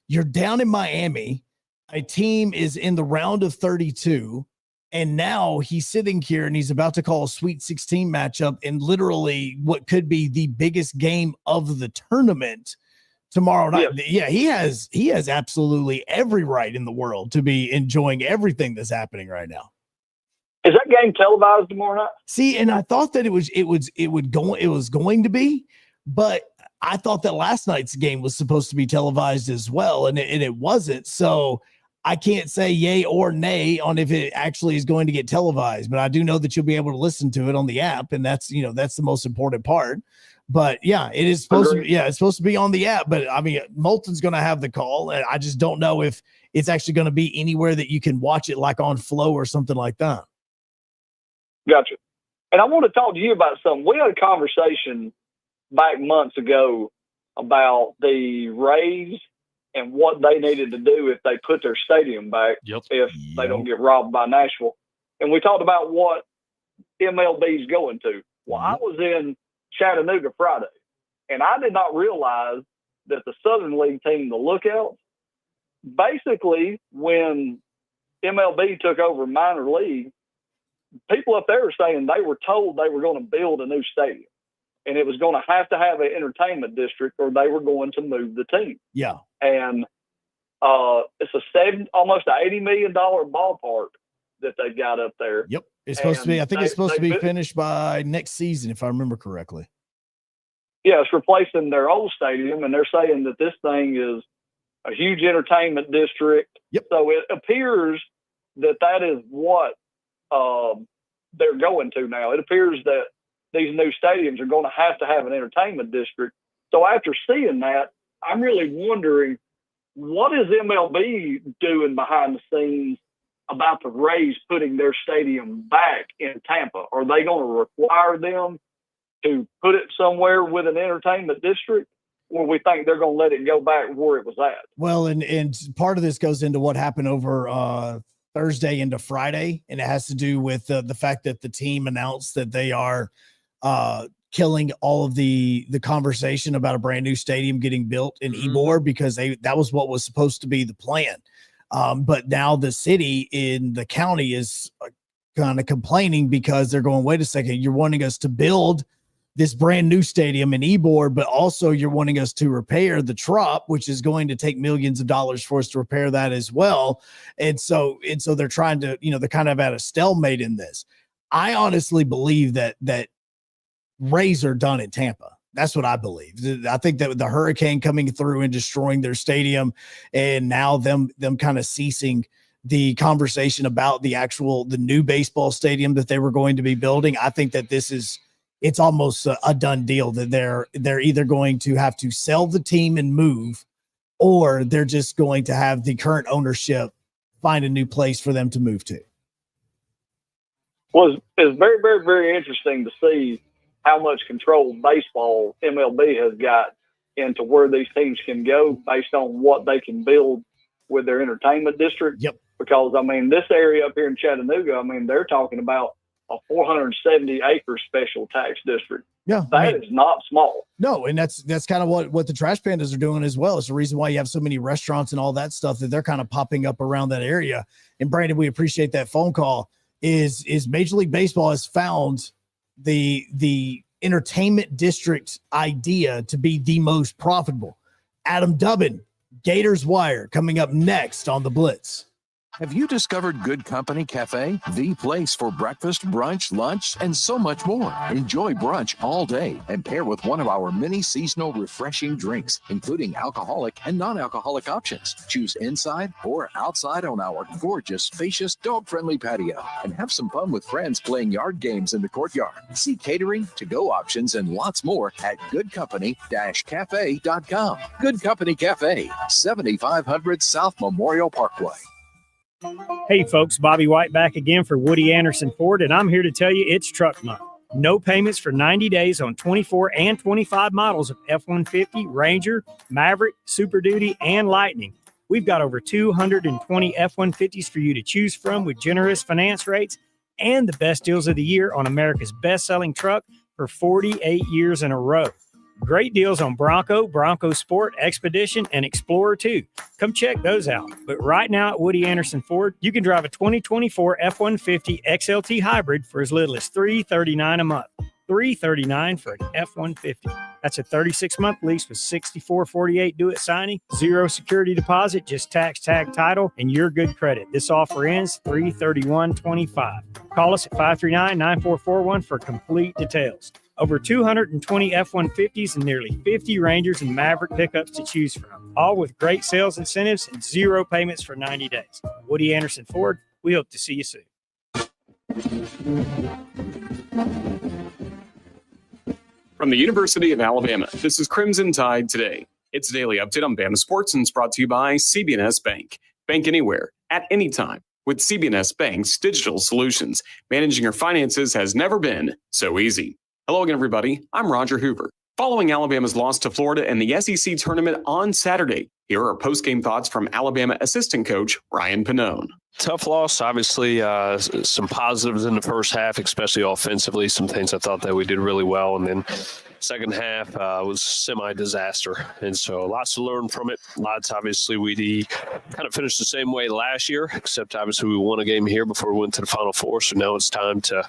you're down in Miami. A team is in the round of 32, and now he's sitting here and he's about to call a Sweet 16 matchup in literally what could be the biggest game of the tournament tomorrow night. Yeah, he has absolutely every right in the world to be enjoying everything that's happening right now. Is that game televised tomorrow night? See, and I thought that it was going to be, but I thought that last night's game was supposed to be televised as well, and it wasn't. So I can't say yay or nay on if it actually is going to get televised, but I do know that you'll be able to listen to it on the app, and that's the most important part. But yeah, it is supposed to be. Yeah, it's supposed to be on the app. But I mean, Moulton's going to have the call, and I just don't know if it's actually going to be anywhere that you can watch it, like on Flow or something like that. Gotcha. And I want to talk to you about something. We had a conversation back months ago about the Rays and what they needed to do if they put their stadium back, if they don't get robbed by Nashville. And we talked about what MLB is going to. Well, I was in Chattanooga Friday, and I did not realize that the Southern League team, the Lookouts, basically when MLB took over minor league, people up there were saying they were told they were going to build a new stadium, and it was going to have an entertainment district or they were going to move the team. Yeah. And it's almost an $80 million ballpark that they got up there. Yep. It's supposed to be, I think it's supposed to be they- finished by next season, if I remember correctly. Yeah, it's replacing their old stadium, and they're saying that this thing is a huge entertainment district. Yep. So it appears that is what they're going to now. It appears that these new stadiums are going to have an entertainment district. So after seeing that, I'm really wondering, what is MLB doing behind the scenes about the Rays putting their stadium back in Tampa? Are they going to require them to put it somewhere with an entertainment district, or we think they're going to let it go back where it was at? Well, and part of this goes into what happened over Thursday into Friday, and it has to do with the fact that the team announced that they are killing all of the conversation about a brand new stadium getting built in Ybor, because that was what was supposed to be the plan. But now the city in the county is kind of complaining because they're going, wait a second, you're wanting us to build this brand new stadium in Ybor, but also you're wanting us to repair the Trop, which is going to take millions of dollars for us to repair that as well. And so they're trying to, they're kind of at a stalemate in this. I honestly believe that Rays are done in Tampa. That's what I believe. I think that with the hurricane coming through and destroying their stadium, and now them kind of ceasing the conversation about the new baseball stadium that they were going to be building, I think that it's almost a done deal, that they're either going to have to sell the team and move, or they're just going to have the current ownership find a new place for them to move to. Well, it's very, very, very interesting to see how much control baseball MLB has got into where these teams can go based on what they can build with their entertainment district. Yep. Because, this area up here in Chattanooga, they're talking about a 470-acre special tax district. Yeah. That is not small. No, and that's kind of what the Trash Pandas are doing as well. It's the reason why you have so many restaurants and all that stuff, that they're kind of popping up around that area. And Brandon, we appreciate that phone call. Is Major League Baseball has found the entertainment district idea to be the most profitable. Adam Dubbin, Gators Wire, coming up next on the Blitz. Have you discovered Good Company Cafe? The place for breakfast, brunch, lunch, and so much more. Enjoy brunch all day and pair with one of our many seasonal refreshing drinks, including alcoholic and non-alcoholic options. Choose inside or outside on our gorgeous, spacious, dog-friendly patio, and have some fun with friends playing yard games in the courtyard. See catering, to-go options, and lots more at goodcompany-cafe.com. Good Company Cafe, 7500 South Memorial Parkway. Hey folks, Bobby White back again for Woody Anderson Ford, and I'm here to tell you it's truck month. No payments for 90 days on 24 and 25 models of F-150, Ranger, Maverick, Super Duty, and Lightning. We've got over 220 F-150s for you to choose from, with generous finance rates and the best deals of the year on America's best-selling truck for 48 years in a row. Great deals on Bronco, Bronco Sport, Expedition, and Explorer 2. Come check those out. But right now at Woody Anderson Ford, you can drive a 2024 F-150 XLT Hybrid for as little as $339 a month. $339 for an F-150. That's a 36-month lease with 6448 due at signing, 0 security deposit, just tax tag title, and your good credit. This offer ends 3/31/25. Call us at 539-9441 for complete details. Over 220 F-150s and nearly 50 Rangers and Maverick pickups to choose from, all with great sales incentives and 0 payments for 90 days. Woody Anderson Ford, we hope to see you soon. From the University of Alabama, this is Crimson Tide Today. It's a daily update on Bama sports, and it's brought to you by CB&S Bank. Bank anywhere, at any time, with CB&S Bank's digital solutions. Managing your finances has never been so easy. Hello again, everybody. I'm Roger Hoover. Following Alabama's loss to Florida in the SEC tournament on Saturday, here are post-game thoughts from Alabama assistant coach Ryan Pannone. Tough loss, obviously. Some positives in the first half, especially offensively. Some things I thought that we did really well, and then second half was semi-disaster. And so lots to learn from it. Lots, obviously, we kind of finished the same way last year, except obviously we won a game here before we went to the Final Four. So now it's time to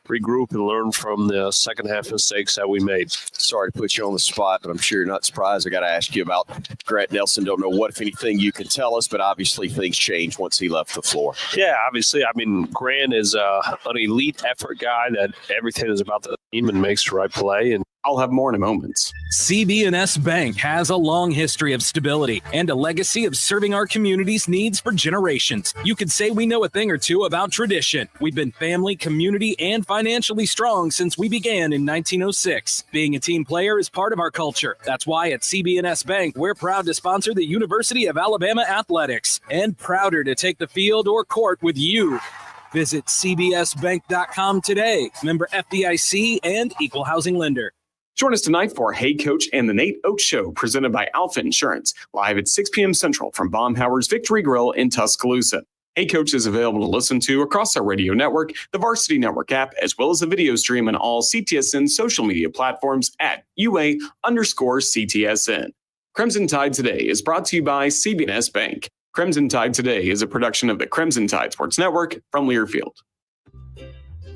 regroup and learn from the second half mistakes that we made. Sorry to put you on the spot, but I'm sure you're not surprised. I got to ask you about Grant Nelson. Don't know what, if anything, you can tell us, but obviously things changed once he left the floor. Yeah, obviously. I mean, Grant is an elite effort guy that everything is about the team and makes the right play. And I'll have more in a moment. CB&S Bank has a long history of stability and a legacy of serving our community's needs for generations. You could say we know a thing or two about tradition. We've been family, community, and financially strong since we began in 1906. Being a team player is part of our culture. That's why at CB&S Bank, we're proud to sponsor the University of Alabama Athletics and prouder to take the field or court with you. Visit cbsbank.com today. Member FDIC and equal housing lender. Join us tonight for Hey Coach and the Nate Oates Show, presented by Alpha Insurance, live at 6 p.m. Central from Baumhauer's Victory Grill in Tuscaloosa. Hey Coach is available to listen to across our radio network, the Varsity Network app, as well as the video stream on all CTSN social media platforms at UA_CTSN. Crimson Tide Today is brought to you by CB&S Bank. Crimson Tide Today is a production of the Crimson Tide Sports Network from Learfield.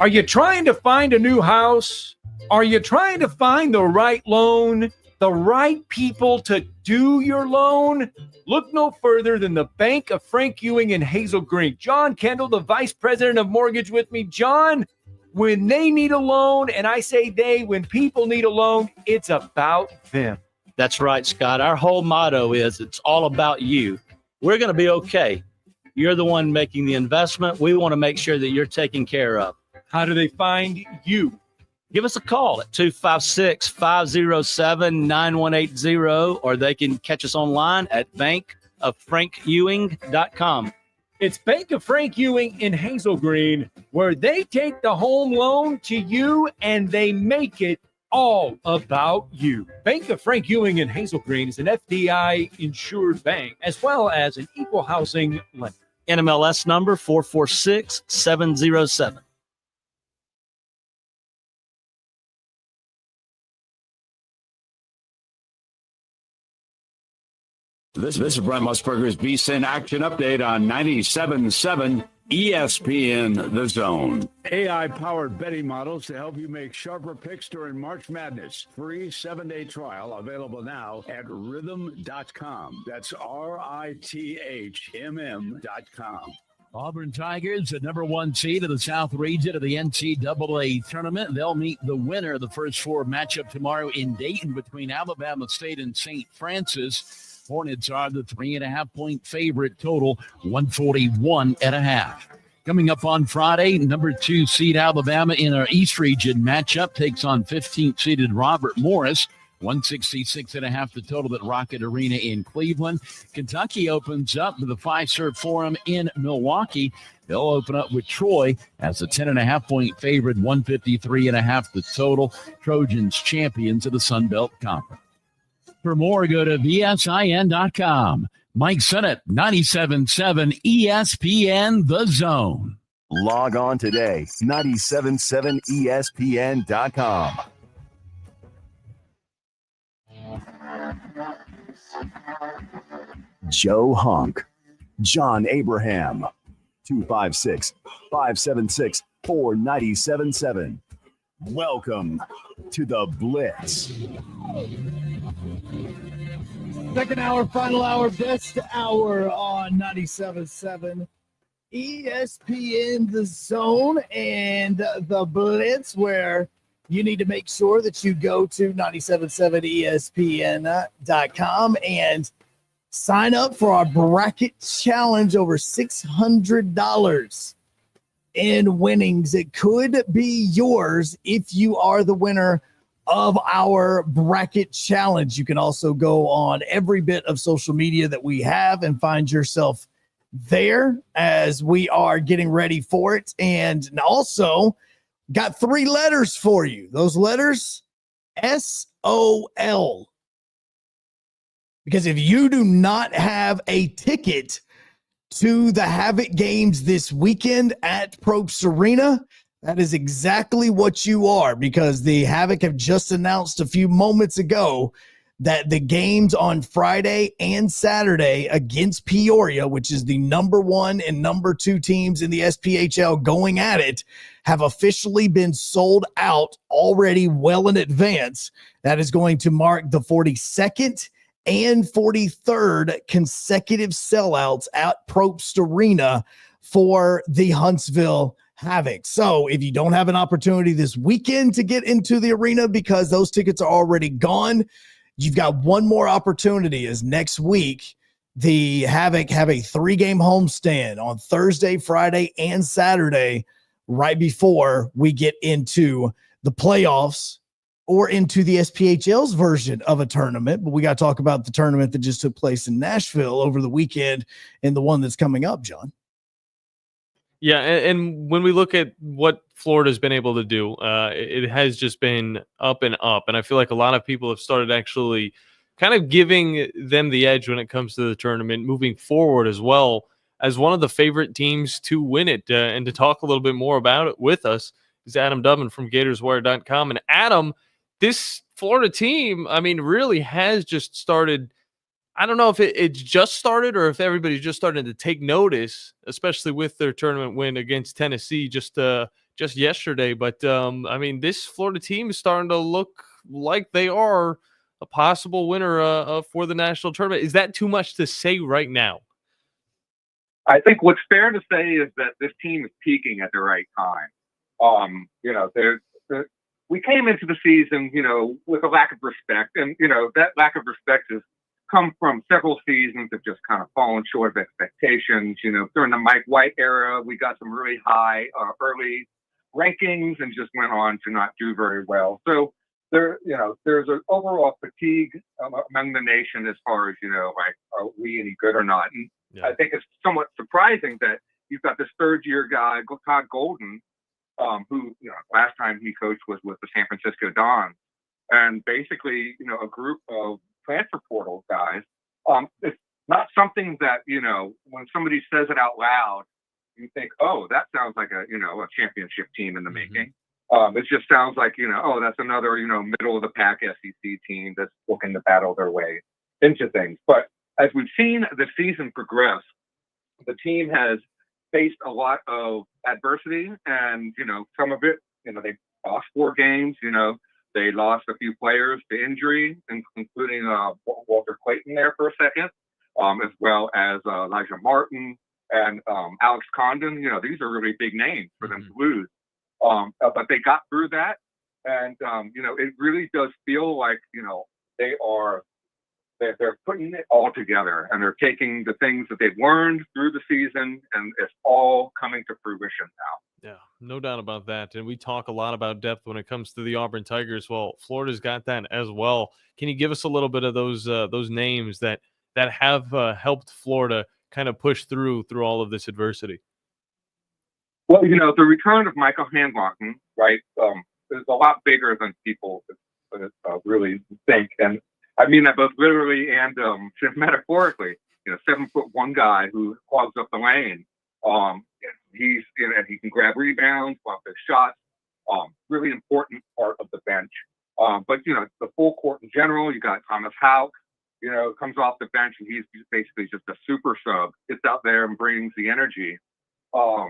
Are you trying to find a new house? Are you trying to find the right loan, the right people to do your loan? Look no further than the Bank of Frank Ewing in Hazel Green. John Kendall, the Vice President of Mortgage with me. John, when they need a loan, and I say they, when people need a loan, it's about them. That's right, Scott. Our whole motto is it's all about you. We're going to be okay. You're the one making the investment. We want to make sure that you're taken care of. How do they find you? Give us a call at 256-507-9180, or they can catch us online at bankofFrankEwing.com. It's Bank of Frank Ewing in Hazel Green, where they take the home loan to you and they make it all about you. Bank of Frank Ewing in Hazel Green is an FDI insured bank, as well as an equal housing lender. NMLS number 446707. This is Brent Musburger's VSiN Action Update on 97.7 ESPN The Zone. AI-powered betting models to help you make sharper picks during March Madness. Free 7-day trial available now at rhythm.com. That's RITHMM.com. Auburn Tigers, the number one seed of the South region of the NCAA tournament. They'll meet the winner of the first four matchup tomorrow in Dayton between Alabama State and St. Francis. Hornets are the 3.5-point favorite, total 141.5. Coming up on Friday, number 2 seed Alabama in our East region matchup takes on 15th seeded Robert Morris. 166.5 the total at Rocket Arena in Cleveland. Kentucky opens up with the Fiserv Forum in Milwaukee. They'll open up with Troy as a 10.5-point favorite, 153.5 the total. Trojans champions of the Sun Belt Conference. For more, go to VSIN.com. Mike Sennett, 97.7 ESPN The Zone. Log on today, 977ESPN.com. Joe Hunk, John Abraham, 256-576-4977. Welcome to the Blitz. Second hour, final hour, best hour on 97.7 ESPN The Zone and the Blitz, where you need to make sure that you go to 977ESPN.com and sign up for our bracket challenge. Over $600 in winnings. It could be yours if you are the winner of our bracket challenge. You can also go on every bit of social media that we have and find yourself there as we are getting ready for it. And also got 3 letters for you. Those letters, SOL. Because if you do not have a ticket to the Havoc games this weekend at Probst Arena, that is exactly what you are, because the Havoc have just announced a few moments ago that the games on Friday and Saturday against Peoria, which is the number 1 and number 2 teams in the SPHL going at it, have officially been sold out already well in advance. That is going to mark the 42nd and 43rd consecutive sellouts at Probst Arena for the Huntsville Havoc. So if you don't have an opportunity this weekend to get into the arena because those tickets are already gone, you've got one more opportunity. As next week, the Havoc have a 3-game homestand on Thursday, Friday, and Saturday right before we get into the playoffs or into the SPHL's version of a tournament. But we got to talk about the tournament that just took place in Nashville over the weekend and the one that's coming up, John. Yeah, and when we look at what Florida's been able to do, it has just been up and up. And I feel like a lot of people have started actually kind of giving them the edge when it comes to the tournament, moving forward as well as one of the favorite teams to win it. And to talk a little bit more about it with us is Adam Dubbin from GatorsWire.com. And Adam, this Florida team, I mean, really has just started. I don't know if it's just started or if everybody's just starting to take notice, especially with their tournament win against Tennessee just yesterday. But, I mean, this Florida team is starting to look like they are a possible winner for the national tournament. Is that too much to say right now? I think what's fair to say is that this team is peaking at the right time. We came into the season, with a lack of respect. And, that lack of respect is come from several seasons of just kind of falling short of expectations. During the Mike White era, we got some really high early rankings and just went on to not do very well. So there's an overall fatigue among the nation as far as, are we any good or not? And I think it's somewhat surprising that you've got this third-year guy, Todd Golden, who, last time he coached was with the San Francisco Dons. And basically, a group of transfer portal guys. It's not something that, when somebody says it out loud, you think, oh, that sounds like a championship team in the making. It just sounds like, oh, that's another, middle of the pack SEC team that's looking to battle their way into things. But as we've seen the season progress, the team has faced a lot of adversity and, some of it, they lost 4 games, they lost a few players to injury, including Walter Clayton there for a second, as well as Elijah Martin and Alex Condon. These are really big names for them to lose. But they got through that. And, it really does feel like, they're putting it all together and they're taking the things that they've learned through the season and it's all coming to fruition now. Yeah, no doubt about that. And we talk a lot about depth when it comes to the Auburn Tigers. Well, Florida's got that as well. Can you give us a little bit of those names that have helped Florida kind of push through all of this adversity? Well, the return of Michael Handlocken, right, is a lot bigger than people really think. And I mean that both literally and metaphorically. 7'1" guy who clogs up the lane. He can grab rebounds, block their shots. Really important part of the bench. But the full court in general. You got Thomas Houck. Comes off the bench and he's basically just a super sub. Gets out there and brings the energy. Got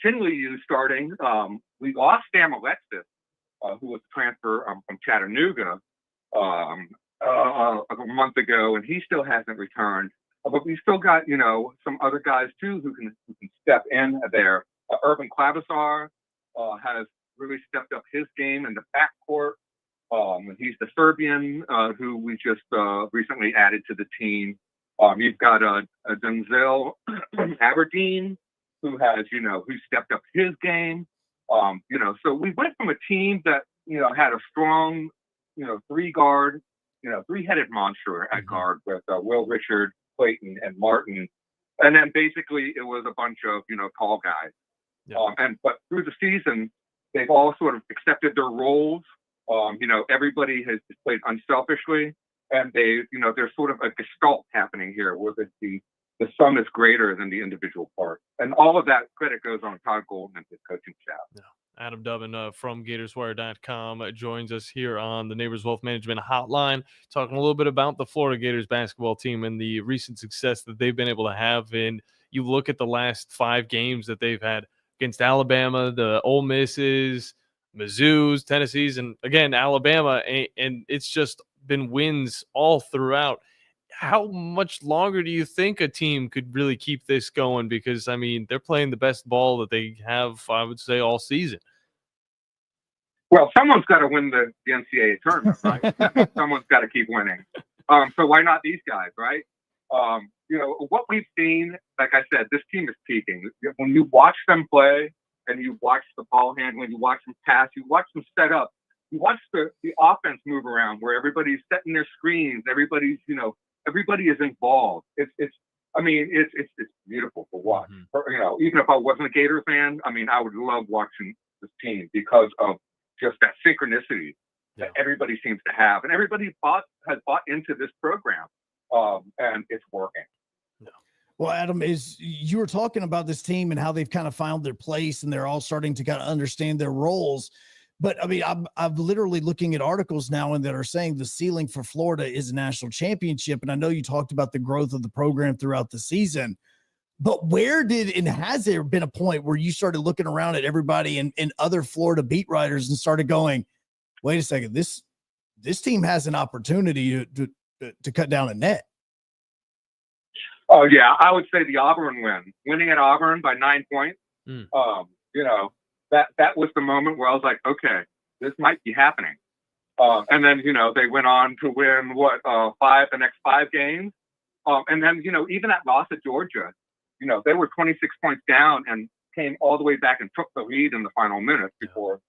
Chinley starting. We lost Sam Alexis, who was a transfer from Chattanooga a month ago, and he still hasn't returned. But we still got, some other guys too who can step in there. Urban Clavasar has really stepped up his game in the backcourt. He's the Serbian who we just recently added to the team. You've got Denzel Aberdeen who has, who stepped up his game. So we went from a team that, had a strong, 3-guard, 3-headed monster at guard with Will Richard, Clayton, and Martin. And then basically it was a bunch of, tall guys. Yeah. But through the season, they've all sort of accepted their roles. Everybody has played unselfishly. And there's sort of a gestalt happening here where the sum is greater than the individual part. And all of that credit goes on Todd Golden and his coaching staff. Yeah, Adam Dubbin from GatorsWire.com joins us here on the Neighbors Wealth Management Hotline, talking a little bit about the Florida Gators basketball team and the recent success that they've been able to have. And you look at the last 5 games that they've had against Alabama, the Ole Misses, Mizzou's, Tennessee's, and again, Alabama, and it's just been wins all throughout. How much longer do you think a team could really keep this going? Because, I mean, they're playing the best ball that they have, I would say, all season. Well, someone's got to win the NCAA tournament, right? Someone's got to keep winning. So why not these guys, right? What we've seen, like I said, this team is peaking. When you watch them play and you watch the ball handling, you watch them pass, you watch them set up, you watch the offense move around where everybody's setting their screens, everybody is involved. It's beautiful to watch. Even if I wasn't a Gator fan, I mean, I would love watching this team because of just that synchronicity that everybody seems to have, and everybody has bought into this program, and it's working. Well, Adam, you were talking about this team and how they've kind of found their place and they're all starting to kind of understand their roles. But I mean, I'm literally looking at articles now and that are saying the ceiling for Florida is a national championship. And I know you talked about the growth of the program throughout the season, but has there been a point where you started looking around at everybody and other Florida beat writers and started going, wait a second, this team has an opportunity to cut down a net? Oh yeah, I would say the Auburn winning at Auburn by 9 points. That was the moment where I was like, okay, this might be happening. And then, they went on to win the next 5 games. And then, even that loss at Georgia, they were 26 points down and came all the way back and took the lead in the final minutes before,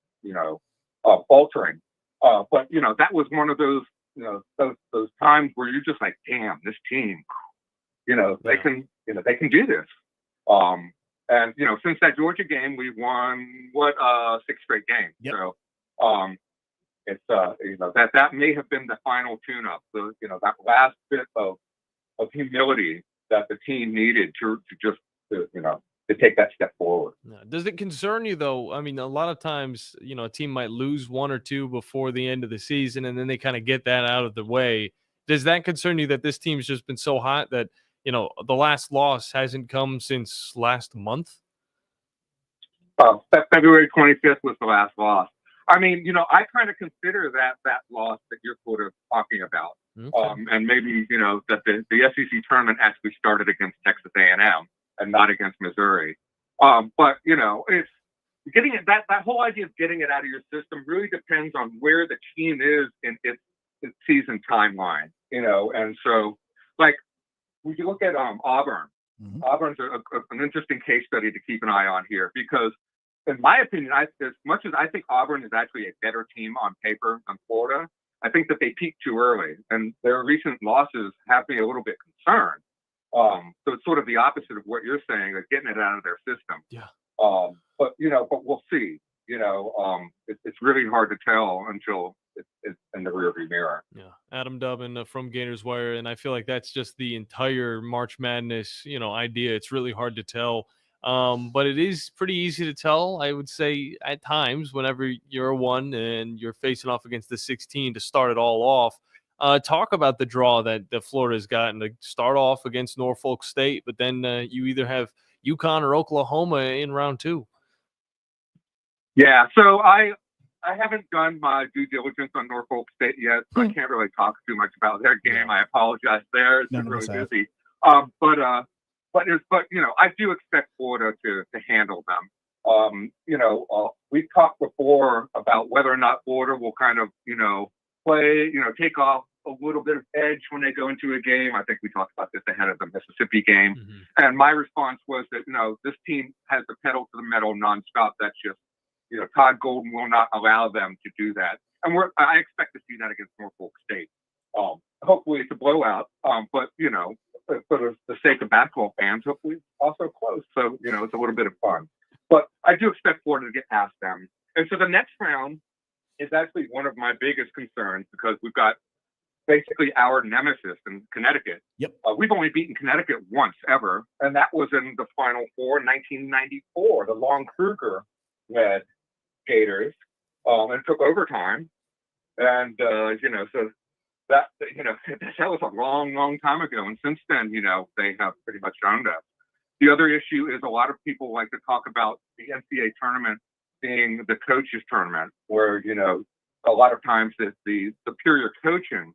faltering. But that was one of those, those times where you're just like, damn, this team, they can do this. And, since that Georgia game, we won 6 straight games. Yep. So, it's, that may have been the final tune-up. So, that last bit of humility that the team needed to take that step forward. Does it concern you, though? I mean, a lot of times, a team might lose 1 or 2 before the end of the season, and then they kind of get that out of the way. Does that concern you that this team's just been so hot that, the last loss hasn't come since last month? February 25th was the last loss. I mean, I kind of consider that loss that you're sort of talking about. Okay. And maybe, that the SEC tournament actually started against Texas A&M and not against Missouri. But, it's getting it, that whole idea of getting it out of your system really depends on where the team is in its season timeline, and so, like, when you look at Auburn, Auburn's an interesting case study to keep an eye on here because, in my opinion, as much as I think Auburn is actually a better team on paper than Florida, I think that they peaked too early, and their recent losses have me a little bit concerned. So it's sort of the opposite of what you're saying, of getting it out of their system. Yeah. But we'll see. It's really hard to tell until it's in the rearview mirror. Yeah. Adam Dubbin from Gators Wire, and I feel like that's just the entire March Madness, idea. It's really hard to tell. But it is pretty easy to tell, I would say, at times, whenever you're a 1 and you're facing off against the 16 to start it all off. Talk about the draw that Florida's gotten to start off against Norfolk State, but then you either have UConn or Oklahoma in round 2. Yeah, so I haven't done my due diligence on Norfolk State yet, so I can't really talk too much about their game. I apologize there. It's been really busy. But I do expect Florida to handle them. We've talked before about whether or not Florida will kind of, play, take off a little bit of edge when they go into a game. I think we talked about this ahead of the Mississippi game. And my response was that, this team has the pedal to the metal nonstop. That's just, Todd Golden will not allow them to do that. And I expect to see that against Norfolk State. Hopefully it's a blowout, but, for the sake of basketball fans, hopefully it's also close. So, it's a little bit of fun. But I do expect Florida to get past them. And so the next round is actually one of my biggest concerns because we've got basically our nemesis in Connecticut. Yep. We've only beaten Connecticut once ever, and that was in the Final Four in 1994, the Lon Kruger-led Gators, and took overtime. And, so that, that was a long, long time ago. And since then, they have pretty much owned us. The other issue is a lot of people like to talk about the NCAA tournament being the coaches tournament, where, a lot of times that the superior coaching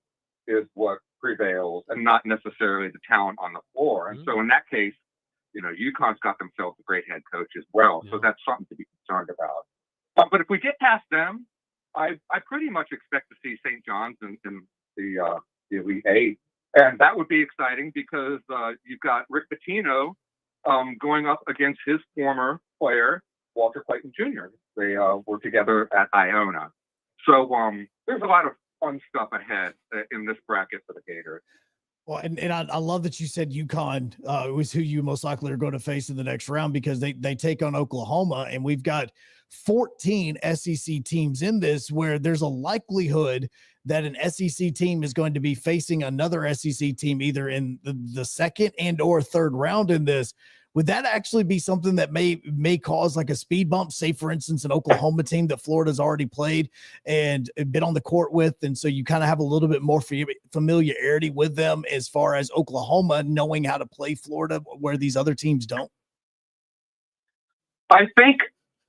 is what prevails and not necessarily the talent on the floor. And so in that case, UConn's got themselves a great head coach as well. So that's something to be concerned about. But if we get past them, I pretty much expect to see St. John's in the Elite Eight. And that would be exciting because you've got Rick Pitino going up against his former player, Walter Clayton Jr. They were together at Iona. So there's a lot of fun stuff ahead in this bracket for the Gators. Well, and I love that you said UConn was who you most likely are going to face in the next round, because they take on Oklahoma, and we've got 14 SEC teams in this, where there's a likelihood that an SEC team is going to be facing another SEC team either in the second and or third round in this. Would that actually be something that may cause like a speed bump? Say, for instance, an Oklahoma team that Florida's already played and been on the court with, and so you kind of have a little bit more familiarity with them as far as Oklahoma knowing how to play Florida, where these other teams don't? I think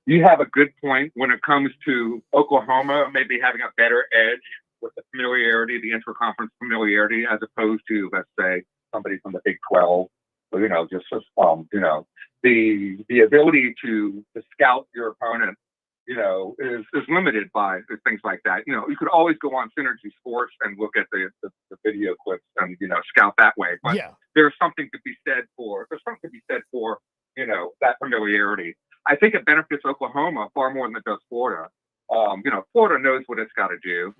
you have a good point when it comes to Oklahoma maybe having a better edge with the familiarity, the interconference familiarity, as opposed to, let's say, somebody from the Big 12. The ability to scout your opponent, is limited by things like that. You could always go on Synergy Sports and look at the video clips and, scout that way. But there's something to be said for, that familiarity. I think it benefits Oklahoma far more than it does Florida. Florida knows what it's got to do.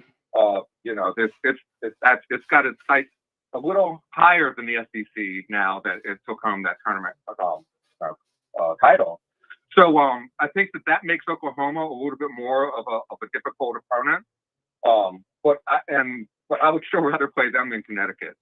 It's got its sights a little higher than the SEC now that it took home that tournament title. So I think that makes Oklahoma a little bit more of a difficult opponent. But I would still rather play them than Connecticut.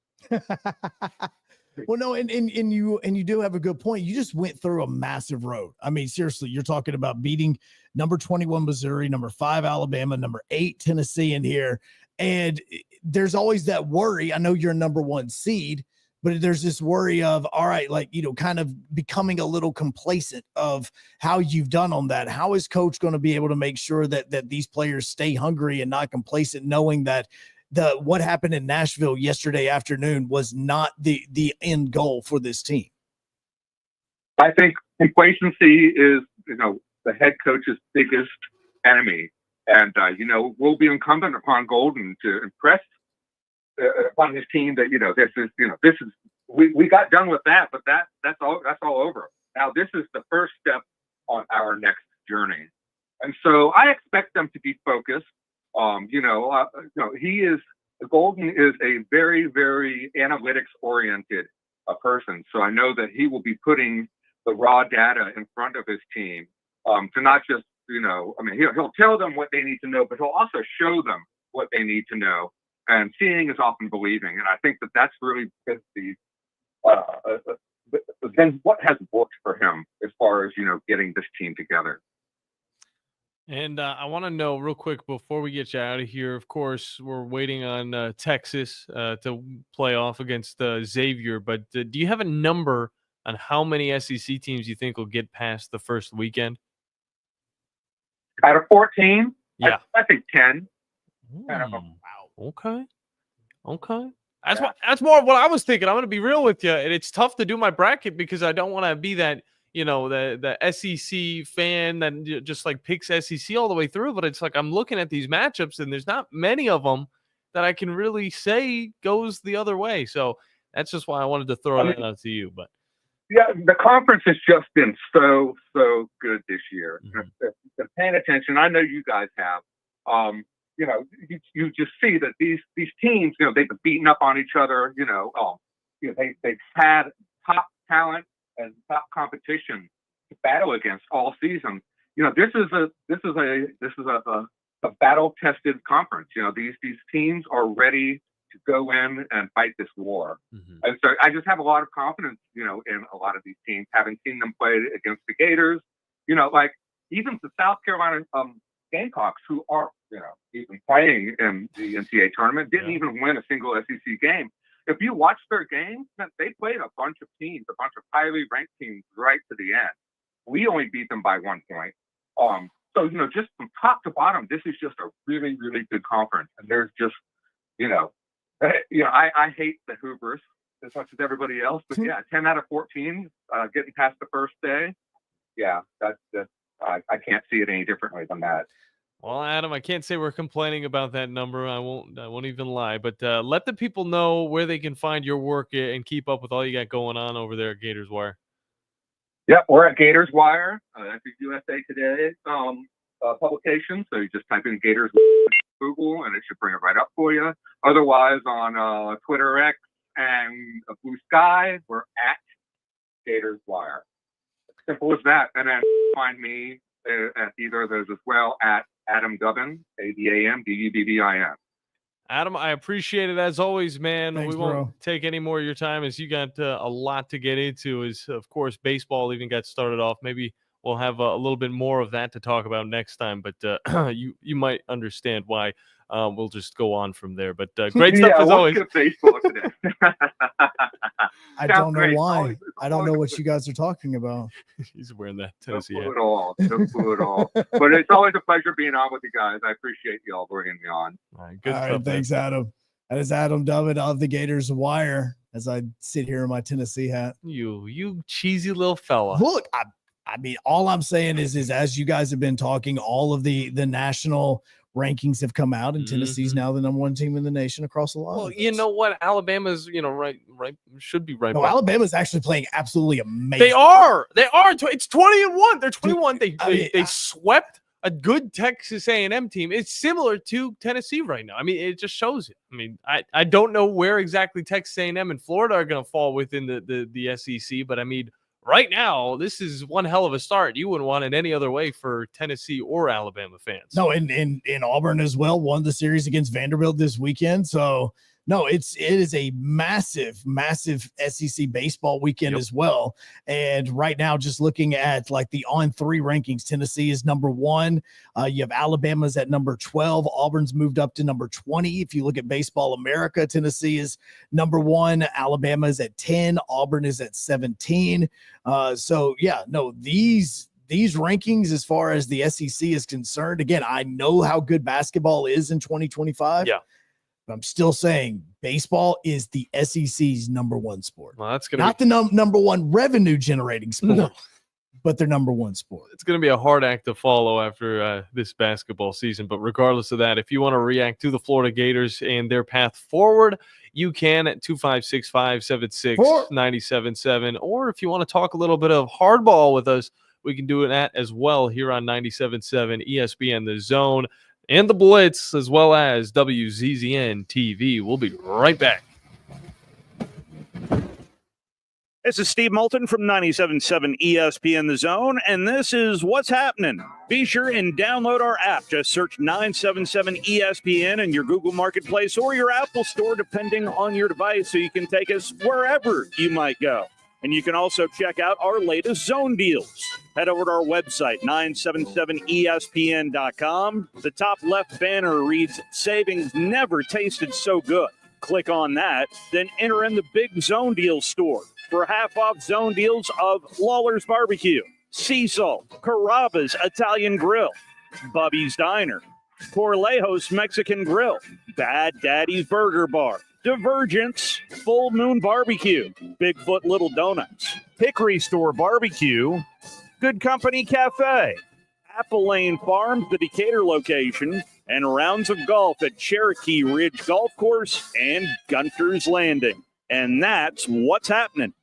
Well, no, and you do have a good point. You just went through a massive road. I mean, seriously, you're talking about beating number 21 Missouri, number 5 Alabama, number 8 Tennessee in here. And there's always that worry. I know you're a number 1 seed, but there's this worry of, all right, kind of becoming a little complacent of how you've done on that. How is coach going to be able to make sure that these players stay hungry and not complacent, knowing that what happened in Nashville yesterday afternoon was not the end goal for this team? I think complacency is, the head coach's biggest enemy. And, we'll be incumbent upon Golden to impress upon his team that, we got done with that, but that's all over. Now, this is the first step on our next journey. And so I expect them to be focused. Golden is a very, very analytics oriented person. So I know that he will be putting the raw data in front of his team to not just, he'll tell them what they need to know, but he'll also show them what they need to know. And seeing is often believing. And I think that that's really then what has worked for him as far as, getting this team together. And I want to know real quick before we get you out of here, of course, we're waiting on Texas to play off against Xavier. But do you have a number on how many SEC teams you think will get past the first weekend? Out of 14, yeah, I think 10. Wow. Okay. That's more of what I was thinking. I'm going to be real with you, and it's tough to do my bracket because I don't want to be that, the SEC fan that just picks SEC all the way through. But it's I'm looking at these matchups, and there's not many of them that I can really say goes the other way. So that's just why I wanted to throw that out to you. But yeah, the conference has just been so good this year. Mm-hmm. If paying attention, I know you guys have. You just see that these teams, they've been beating up on each other. They've had top talent and top competition to battle against all season. This is a battle-tested conference. These teams are ready to go in and fight this war. Mm-hmm. And so I just have a lot of confidence, in a lot of these teams, having seen them play against the Gators. Even the South Carolina Gamecocks, who aren't, even playing in the NCAA tournament, didn't even win a single SEC game. If you watch their games, they played a bunch of teams, a bunch of highly ranked teams right to the end. We only beat them by 1 point. So, just from top to bottom, this is just a really, really good conference. And there's just, I hate the Hoovers as much as everybody else, but 10 out of 14, getting past the first day. Yeah, I can't see it any differently than that. Well, Adam, I can't say we're complaining about that number. I won't even lie. But let the people know where they can find your work and keep up with all you got going on over there at Gators Wire. Yep, we're at Gators Wire. That's the USA Today publication. So you just type in Gators Google, and it should bring it right up for you. Otherwise, on Twitter X and Blue Sky, we're at Gators Wire. Simple as that. And then find me at either of those as well at Adam Dubbin, ADAMDUBBIN. Adam, I appreciate it as always, man. Thanks, we won't bro. take any more of your time as you got a lot to get into. As of course, baseball even got started off. Maybe we'll have a little bit more of that to talk about next time. But you might understand why. We'll just go on from there. But great stuff as always. Baseball today. I don't know why. I don't know what you guys are talking about. He's wearing that Tennessee No hat. clue at all. But it's always a pleasure being on with you guys. I appreciate you all bringing me on. All right, good All stuff. right, thanks, Adam. That is Adam Dubbin of the Gators Wire as I sit here in my Tennessee hat. You cheesy little fella. Look, I mean, all I'm saying is as you guys have been talking, all of the national rankings have come out, and Tennessee's now the number 1 team in the nation across the line. Well, you know what? Alabama's, right, should be right. No, by. Alabama's actually playing absolutely amazing. They are. It's 20-1. They're 21. They swept a good Texas A&M team. It's similar to Tennessee right now. I mean, it just shows it. I mean, I don't know where exactly Texas A&M and Florida are going to fall within the SEC, but I mean, right now, this is one hell of a start. You wouldn't want it any other way for Tennessee or Alabama fans. No, in Auburn as well, won the series against Vanderbilt this weekend. So no, it is a massive SEC baseball weekend as well. And right now, just looking at like the on-3 rankings, Tennessee is number 1. You have Alabama's at number 12. Auburn's moved up to number 20. If you look at Baseball America, Tennessee is number 1. Alabama is at 10. Auburn is at 17. These rankings, as far as the SEC is concerned, again, I know how good basketball is in 2025. Yeah. But I'm still saying baseball is the SEC's number 1 sport. Well, that's not the number 1 revenue generating sport, but their number 1 sport. It's going to be a hard act to follow after this basketball season. But regardless of that, if you want to react to the Florida Gators and their path forward, you can at 256-576-97.7. Or if you want to talk a little bit of hardball with us, we can do that as well here on 97.7 ESPN The Zone and the Blitz, as well as WZZN TV. We'll be right back. This is Steve Moulton from 97.7 ESPN The Zone, and this is What's Happening. Be sure and download our app. Just search 977 ESPN in your Google Marketplace or your Apple Store, depending on your device, so you can take us wherever you might go. And you can also check out our latest zone deals. Head over to our website, 977ESPN.com. The top left banner reads, "Savings never tasted so good." Click on that, then enter in the big zone deal store for half-off zone deals of Lawler's Barbecue, Cecil, Carrabba's Italian Grill, Bubby's Diner, Corlejos Mexican Grill, Bad Daddy's Burger Bar, Divergence, Full Moon Barbecue, Bigfoot Little Donuts, Hickory Store Barbecue, Good Company Cafe, Apple Lane Farms, the Decatur location, and rounds of golf at Cherokee Ridge Golf Course and Gunter's Landing. And that's what's happening.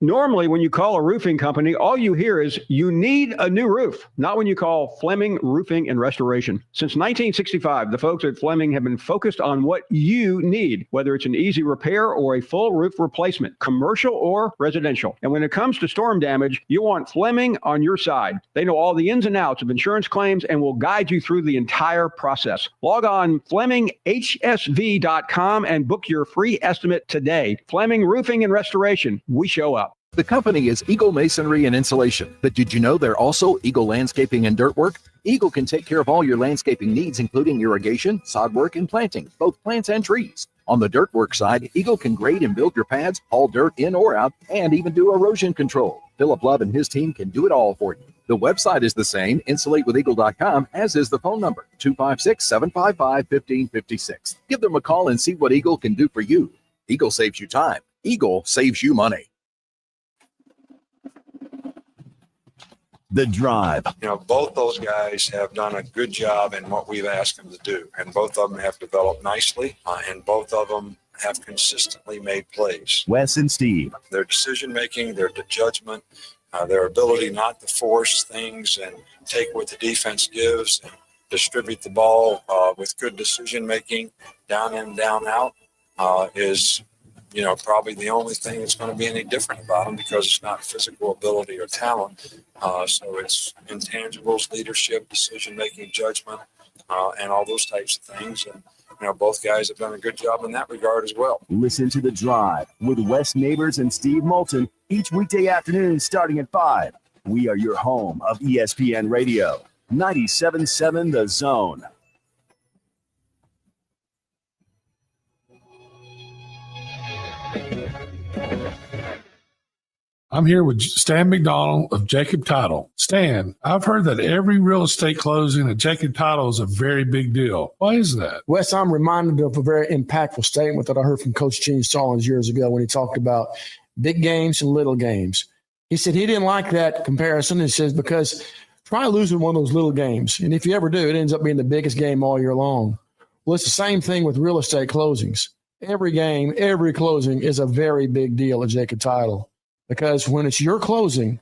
Normally, when you call a roofing company, all you hear is you need a new roof, not when you call Fleming Roofing and Restoration. Since 1965, the folks at Fleming have been focused on what you need, whether it's an easy repair or a full roof replacement, commercial or residential. And when it comes to storm damage, you want Fleming on your side. They know all the ins and outs of insurance claims and will guide you through the entire process. Log on FlemingHSV.com and book your free estimate today. Fleming Roofing and Restoration. We show up. The company is Eagle Masonry and Insulation, but did you know they're also Eagle Landscaping and Dirt Work? Eagle can take care of all your landscaping needs, including irrigation, sod work, and planting, both plants and trees. On the dirt work side, Eagle can grade and build your pads, haul dirt in or out, and even do erosion control. Philip Love and his team can do it all for you. The website is the same, insulatewitheagle.com, as is the phone number, 256-755-1556. Give them a call and see what Eagle can do for you. Eagle saves you time. Eagle saves you money. The Drive. Both those guys have done a good job in what we've asked them to do, and both of them have developed nicely, and both of them have consistently made plays. Wes and Steve. Their decision making, their judgment, their ability not to force things and take what the defense gives and distribute the ball with good decision making, down in, down out, is probably the only thing that's going to be any different about them, because it's not physical ability or talent. So it's intangibles, leadership, decision-making, judgment, and all those types of things. And, both guys have done a good job in that regard as well. Listen to The Drive with Wes Neighbors and Steve Moulton each weekday afternoon starting at 5. We are your home of ESPN Radio, 97.7 The Zone. I'm here with Stan McDonald of Jacob Title. Stan, I've heard that every real estate closing at Jacob Title is a very big deal. Why is that? Wes, I'm reminded of a very impactful statement that I heard from Coach Gene Stallings years ago when he talked about big games and little games. He said he didn't like that comparison. He says, because try losing one of those little games, and if you ever do, it ends up being the biggest game all year long. Well, it's the same thing with real estate closings. Every game, every closing is a very big deal at Jacob Title. Because when it's your closing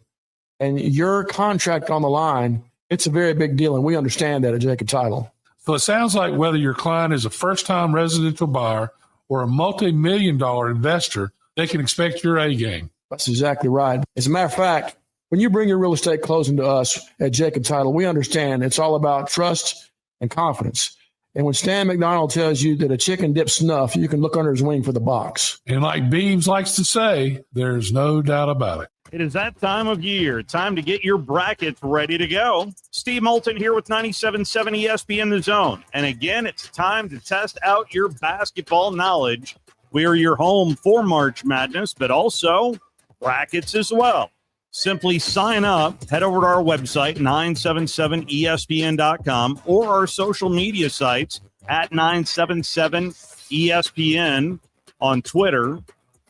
and your contract on the line, it's a very big deal, and we understand that at Jacob Title. So it sounds like whether your client is a first-time residential buyer or a multi-million-dollar investor, they can expect your A game. That's exactly right. As a matter of fact, when you bring your real estate closing to us at Jacob Title, we understand it's all about trust and confidence. And when Stan McDonald tells you that a chicken dips snuff, you can look under his wing for the box. And like Beebs likes to say, there's no doubt about it. It is that time of year. Time to get your brackets ready to go. Steve Moulton here with 97.7 ESPN The Zone. And again, it's time to test out your basketball knowledge. We are your home for March Madness, but also brackets as well. Simply sign up, head over to our website, 977ESPN.com, or our social media sites at 977ESPN on Twitter,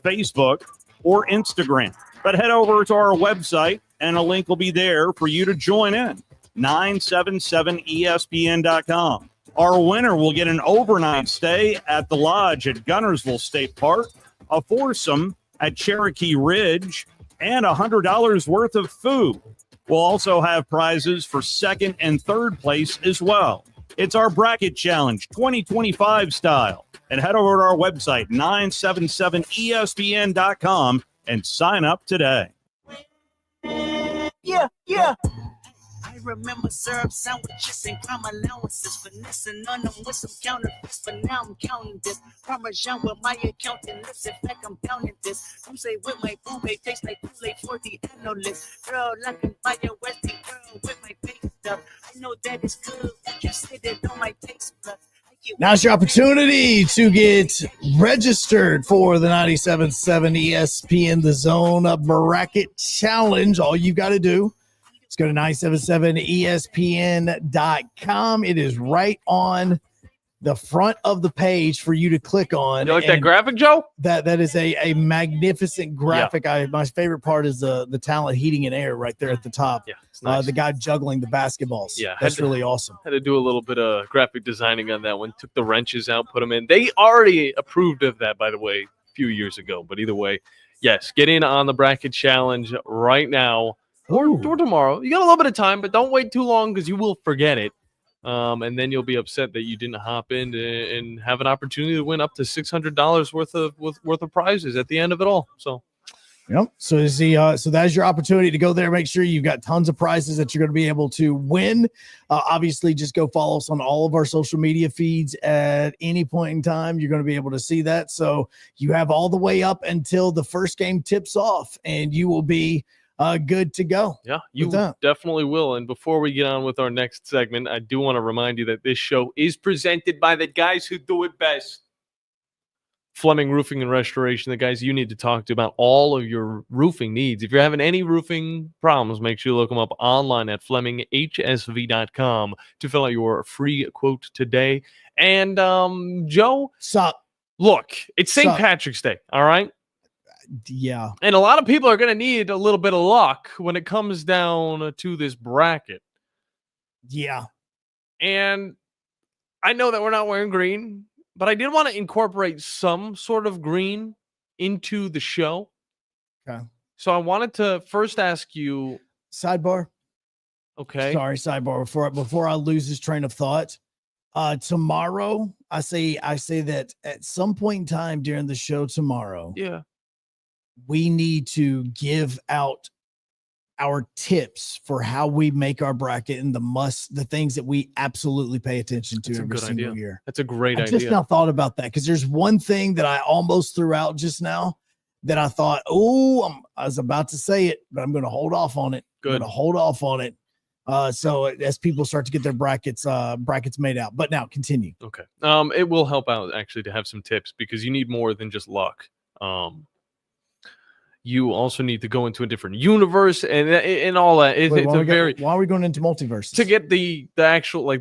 Facebook, or Instagram. But head over to our website, and a link will be there for you to join in, 977ESPN.com. Our winner will get an overnight stay at the Lodge at Gunnersville State Park, a foursome at Cherokee Ridge, and $100 worth of food. We'll also have prizes for second and third place as well. It's our Bracket Challenge 2025 style. And head over to our website, 977ESPN.com, and sign up today. Yeah. I remember syrup sandwiches and crime allowances, finessing on them with some counterfeits, but now I'm counting this. Parmesan with my accountant lips, in fact I'm counting this. Some say with my boo, they taste like Kool-Aid for the analyst. Girl, I can buy your Westie girl with my base stuff. I know that it's good, but you say that on my taste buds. Now's your opportunity to get registered for the 97.7 ESPN The Zone Bracket Challenge. All you got to do is go to 977ESPN.com. It is right on the front of the page for you to click on. You like that graphic, Joe? That is a magnificent graphic. Yeah. My favorite part is the talent heating and air right there at the top. Yeah, it's nice. The guy juggling the basketballs. Yeah, that's really awesome. Had to do a little bit of graphic designing on that one. Took the wrenches out, put them in. They already approved of that, by the way, a few years ago. But either way, yes, get in on the bracket challenge right now or tomorrow. You got a little bit of time, but don't wait too long because you will forget it. And then you'll be upset that you didn't hop in and have an opportunity to win up to $600 worth of prizes at the end of it all. So Yep. So so that's your opportunity to go there. Make sure you've got tons of prizes that you're going to be able to win. Obviously, just go follow us on all of our social media feeds at any point in time. You're going to be able to see that. So you have all the way up until the first game tips off, and you will be good to go. Yeah, you definitely will. And before we get on with our next segment, I do want to remind you that this show is presented by the guys who do it best. Fleming Roofing and Restoration, the guys you need to talk to about all of your roofing needs. If you're having any roofing problems, make sure you look them up online at FlemingHSV.com to fill out your free quote today. And Joe, look, it's St. Patrick's Day, all right? Yeah. And a lot of people are going to need a little bit of luck when it comes down to this bracket. Yeah. And I know that we're not wearing green, but I did want to incorporate some sort of green into the show. Okay. So I wanted to first ask you. Sidebar. Okay. Sorry, sidebar. Before I lose this train of thought. Tomorrow, I say that at some point in time during the show tomorrow. Yeah. We need to give out our tips for how we make our bracket and the things that we absolutely pay attention to every single year. That's a great I idea. just now thought about that because there's one thing that I almost threw out just now that I thought, I was about to say it, but I'm going to hold off on it. Good. I'm going to hold off on it. So as people start to get their brackets made out, but now continue. Okay. It will help out actually to have some tips because you need more than just luck. You also need to go into a different universe and all that. Why are we going into multiverses? To get the actual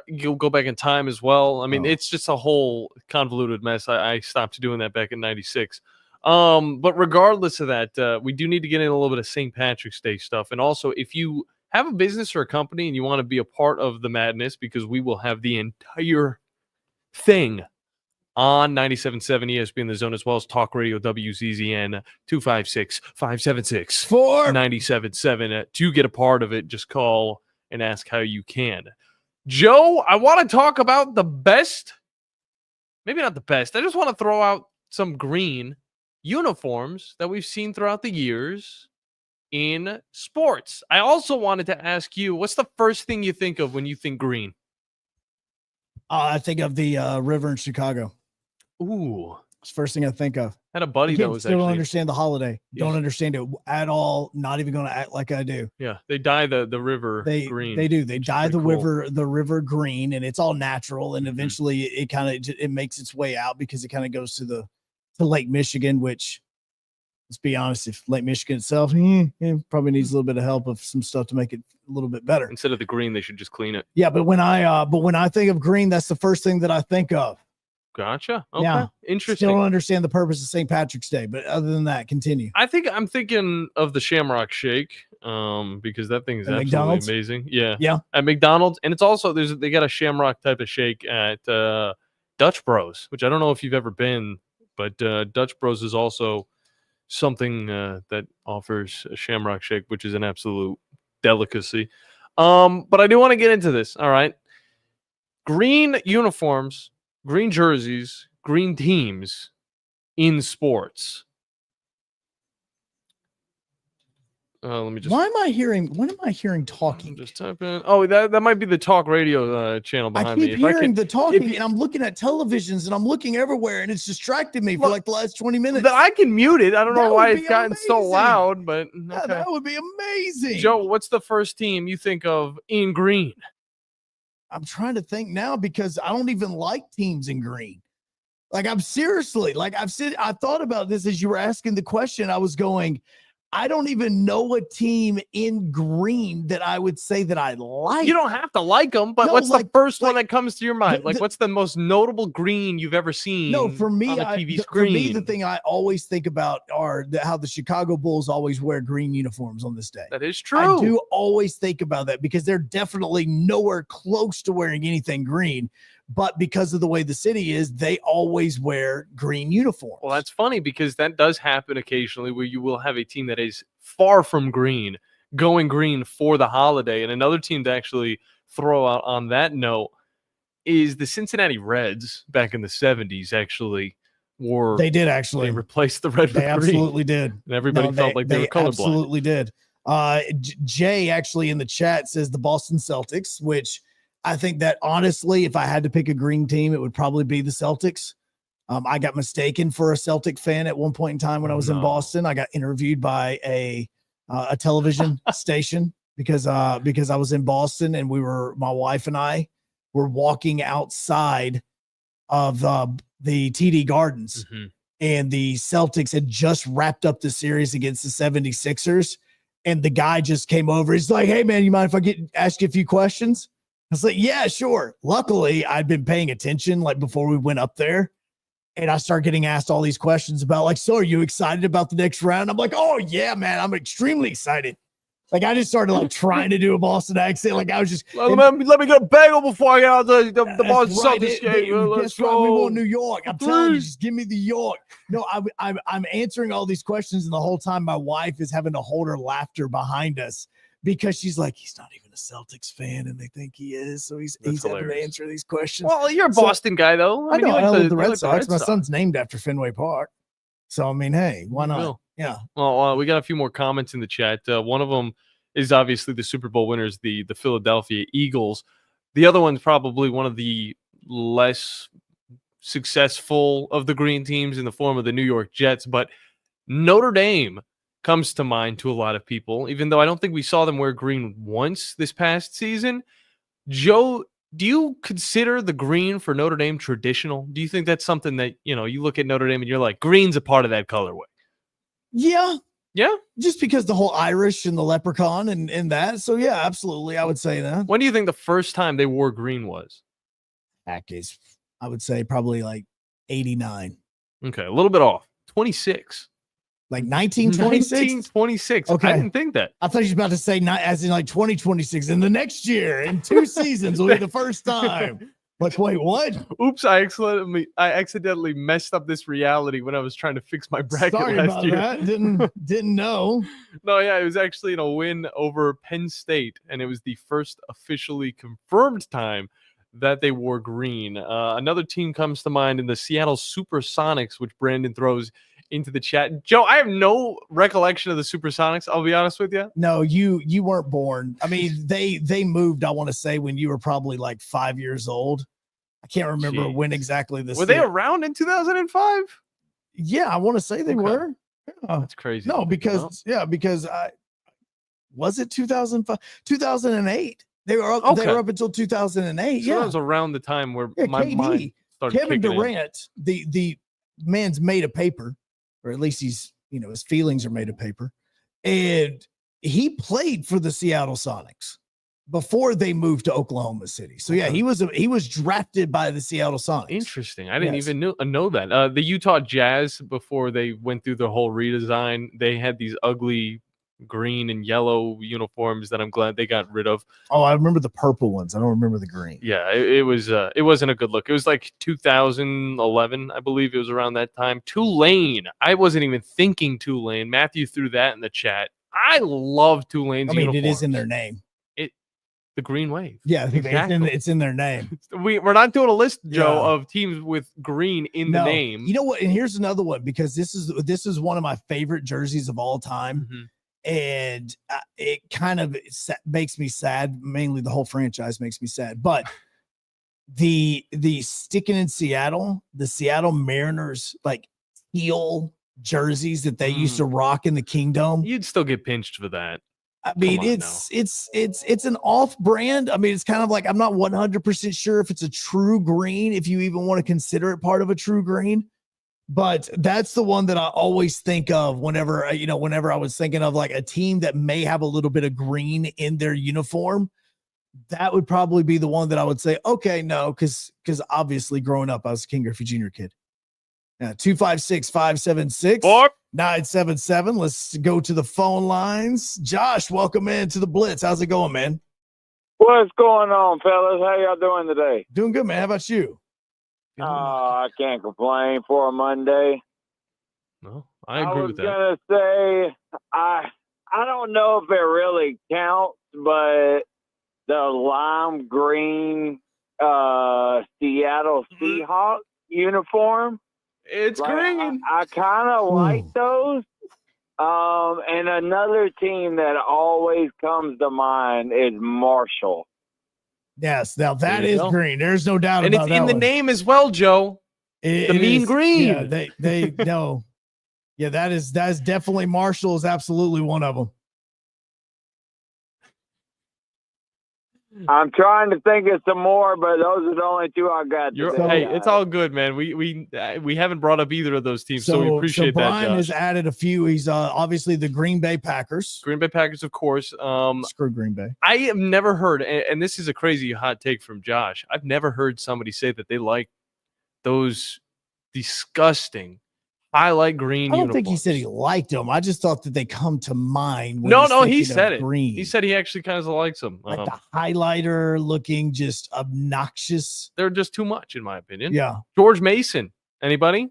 you'll go back in time as well. I mean, it's just a whole convoluted mess. I stopped doing that back in '96. But regardless of that, we do need to get in a little bit of St. Patrick's Day stuff. And also, if you have a business or a company and you want to be a part of the madness, because we will have the entire thing on 97.7 ESPN The Zone, as well as Talk Radio WZZN 256-576-97.7. To get a part of it, just call and ask how you can. Joe, I want to talk about the best, maybe not the best, I just want to throw out some green uniforms that we've seen throughout the years in sports. I also wanted to ask you, what's the first thing you think of when you think green? I think of the river in Chicago. Ooh, it's the first thing I think of. I had a buddy that was still actually don't understand the holiday. Yes. Don't understand it at all. Not even going to act like I do. Yeah, they dye the river green. They do. They dye the cool. river green, and it's all natural. And eventually, it makes its way out because it kind of goes to Lake Michigan. Which, let's be honest, if Lake Michigan itself probably needs a little bit of help of some stuff to make it a little bit better. Instead of the green, they should just clean it. Yeah, but when I think of green, that's the first thing that I think of. Gotcha. Okay. Yeah. Interesting. Still don't understand the purpose of St. Patrick's Day, but other than that, continue. I'm thinking of the Shamrock Shake, because that thing is At absolutely McDonald's? amazing. Yeah. Yeah. At McDonald's, and it's also they got a Shamrock type of shake at Dutch Bros, which I don't know if you've ever been, but Dutch Bros is also something that offers a Shamrock Shake, which is an absolute delicacy. But I do want to get into this. All right. Green uniforms, green jerseys, green teams in sports. Let me just. What am I hearing talking? Just type in. Oh, that might be the Talk Radio channel behind me. I keep hearing the talking, and I'm looking at televisions, and I'm looking everywhere, and it's distracted me for like the last 20 minutes. That I can mute it. I don't know why it's gotten so amazing. loud, but Yeah, that would be amazing. Joe, what's the first team you think of in green? I'm trying to think now because I don't even like teams in green. Like I thought about this as you were asking the question. I was going, I don't even know a team in green that I would say that I like. You don't have to like them, but what's the first one that comes to your mind? What's the most notable green you've ever seen? No, for me, on a TV screen? For me, the thing I always think about are how the Chicago Bulls always wear green uniforms on this day. That is true. I do always think about that because they're definitely nowhere close to wearing anything green. But because of the way the city is, they always wear green uniforms. Well, that's funny because that does happen occasionally where you will have a team that is far from green, going green for the holiday. And another team to actually throw out on that note is the Cincinnati Reds back in the 70s actually wore. They did actually. They replaced the red with They green. absolutely did. And everybody felt like they were colorblind. Absolutely did. Jay actually in the chat says the Boston Celtics, which I think that honestly, if I had to pick a green team, it would probably be the Celtics. I got mistaken for a Celtic fan at one point in time when I was in Boston. I got interviewed by a television station because I was in Boston and my wife and I were walking outside of the TD Gardens, and the Celtics had just wrapped up the series against the 76ers. And the guy just came over. He's like, "Hey man, you mind if I ask you a few questions?" I was like, "Yeah, sure." Luckily, I'd been paying attention like before we went up there. And I start getting asked all these questions about like, "So are you excited about the next round?" I'm like, "Oh yeah, man, I'm extremely excited." Like I just started like trying to do a Boston accent. Like I was just let me get a bagel before I get out the Boston Celtics game. Guess what? We want New York. I'm telling you, just give me the York. No, I'm answering all these questions, and the whole time my wife is having to hold her laughter behind us because she's like, he's not even a Celtics fan, and they think he is. So he's having to answer these questions. Well, you're a Boston guy, though. I know. I love the Red like Sox. My son's named after Fenway Park. So, I mean, hey, why not? Will. Yeah. Well, we got a few more comments in the chat. One of them is obviously the Super Bowl winners, the Philadelphia Eagles. The other one's probably one of the less successful of the green teams in the form of the New York Jets. But Notre Dame comes to mind to a lot of people, even though I don't think we saw them wear green once this past season. Joe, do you consider the green for Notre Dame traditional? Do you think that's something that, you look at Notre Dame and you're like, green's a part of that colorway? Yeah. Yeah. Just because the whole Irish and the leprechaun and that. So, yeah, absolutely. I would say that. When do you think the first time they wore green was? Heck, I would say probably like 89. Okay. A little bit off. 26. Like 1926? 1926. Okay. I didn't think that. I thought you were about to say not as in like 2026. And the next year in 2 seasons will be the first time. Like, wait, what? Oops, I accidentally messed up this reality when I was trying to fix my bracket Sorry last about year. that. Didn't know. No, yeah, it was actually in a win over Penn State, and it was the first officially confirmed time that they wore green. Another team comes to mind in the Seattle Supersonics, which Brandon throws into the chat. Joe, I have no recollection of the Supersonics, I'll be honest with you. No, you weren't born. I mean, they moved, I want to say, when you were probably like 5 years old. I can't remember when exactly this were they around in 2005? Yeah, I want to say they were. Yeah. That's crazy. No, because was it 2005? 2008. They were up, they were up until 2008. So that was around the time where my KD, mind started Kevin kicking in. Durant, the man's made of paper, or at least he's, his feelings are made of paper. And he played for the Seattle Sonics before they moved to Oklahoma City. So yeah, he was drafted by the Seattle Sonics. Interesting. I didn't even know that. The Utah Jazz, before they went through the whole redesign, they had these ugly green and yellow uniforms that I'm glad they got rid of. Oh, I remember the purple ones. I don't remember the green. Yeah, it wasn't a good look. It was like 2011, I believe it was around that time. Tulane. I wasn't even thinking Tulane. Matthew threw that in the chat. I love Tulane's uniforms. It is in their name. The Green Wave. Yeah, exactly. It's in their name. We're not doing a list, Joe, of teams with green in the name. You know what? And here's another one, because this is one of my favorite jerseys of all time. Mm-hmm. And it kind of makes me sad. Mainly the whole franchise makes me sad. But the sticking in Seattle, the Seattle Mariners, like teal jerseys that they used to rock in the Kingdom. You'd still get pinched for that. I mean, it's an off brand. I mean, it's kind of like, I'm not 100% sure if it's a true green, if you even want to consider it part of a true green. But that's the one that I always think of whenever I was thinking of like a team that may have a little bit of green in their uniform. That would probably be the one that I would say, okay, no, because obviously growing up, I was a King Griffey Jr. kid. Now, 256-576-977. Let's go to the phone lines. Josh, welcome in to the Blitz. How's it going, man? What's going on, fellas? How y'all doing today? Doing good, man. How about you? I can't complain for a Monday. No, I agree with that. I was gonna say I don't know if it really counts, but the lime green Seattle Seahawks uniform. It's green. I kind of like those. And another team that always comes to mind is Marshall. Yes, now that There you is go. green. There's no doubt And about it's that in the one. name as well, Joe. It mean is- green. Yeah, they no. Yeah, that's definitely Marshall is absolutely one of them. I'm trying to think of some more, but those are the only two I got. Hey, it's all good, man. We haven't brought up either of those teams, so, we appreciate Brian that, has Josh. added a few. He's obviously the Green Bay Packers. Green Bay Packers, of course. Screw Green Bay. I have never heard, and this is a crazy hot take from Josh. I've never heard somebody say that they like those disgusting highlight green I don't uniforms. think he said he liked them. I just thought that they come to mind. When No, he's he thinking said of it. Green. He said he actually kind of likes them. Like the highlighter looking just obnoxious. They're just too much, in my opinion. Yeah. George Mason. Anybody?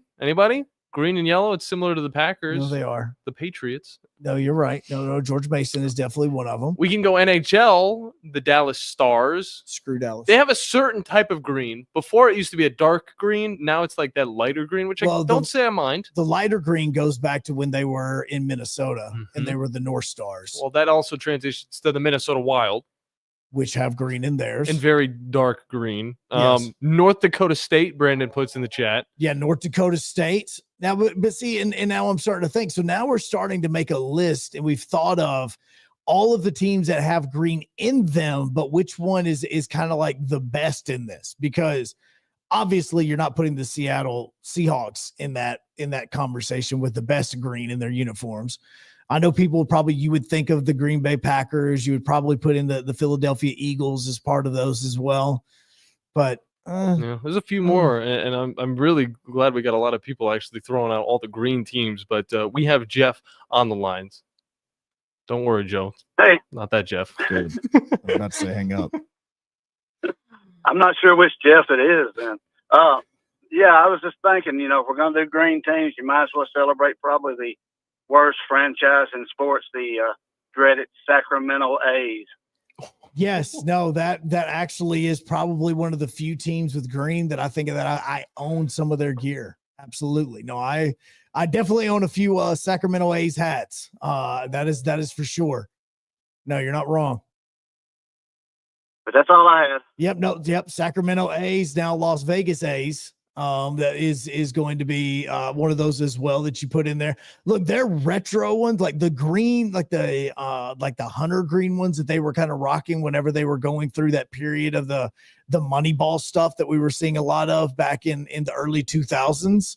Green and yellow. It's similar to the Packers. No, they are. The Patriots. No, you're right. No, George Mason is definitely one of them. We can go NHL, the Dallas Stars. Screw Dallas. They have a certain type of green. Before it used to be a dark green. Now it's like that lighter green, which I don't say I mind. The lighter green goes back to when they were in Minnesota and they were the North Stars, Well, that also transitions to the Minnesota Wild. which have green in theirs. And very dark green. Yes. North Dakota State, Brandon puts in the chat. Yeah, North Dakota State. Now, but see, and now I'm starting to think. So now we're starting to make a list, and we've thought of all of the teams that have green in them, but which one is kind of like the best in this? Because obviously you're not putting the Seattle Seahawks in that conversation with the best green in their uniforms. I know you would think of the Green Bay Packers. You would probably put in the Philadelphia Eagles as part of those as well. But Yeah, there's a few more, and I'm really glad we got a lot of people actually throwing out all the green teams. But we have Jeff on the lines. Don't worry, Joe. Hey. Not that Jeff. Good. I'm about to say hang up. I'm not sure which Jeff it is then. Yeah, I was just thinking, if we're going to do green teams, you might as well celebrate probably the worst franchise in sports, the dreaded Sacramento A's. Yes, no, that actually is probably one of the few teams with green that I think that I own some of their gear. Absolutely. No, I definitely own a few Sacramento A's hats. That is for sure. No, you're not wrong. But that's all I have. Yep. Sacramento A's, now Las Vegas A's. That is going to be one of those as well that you put in there. Look, they're retro ones, like the green, like the hunter green ones that they were kind of rocking whenever they were going through that period of the Moneyball stuff that we were seeing a lot of back in the early 2000s.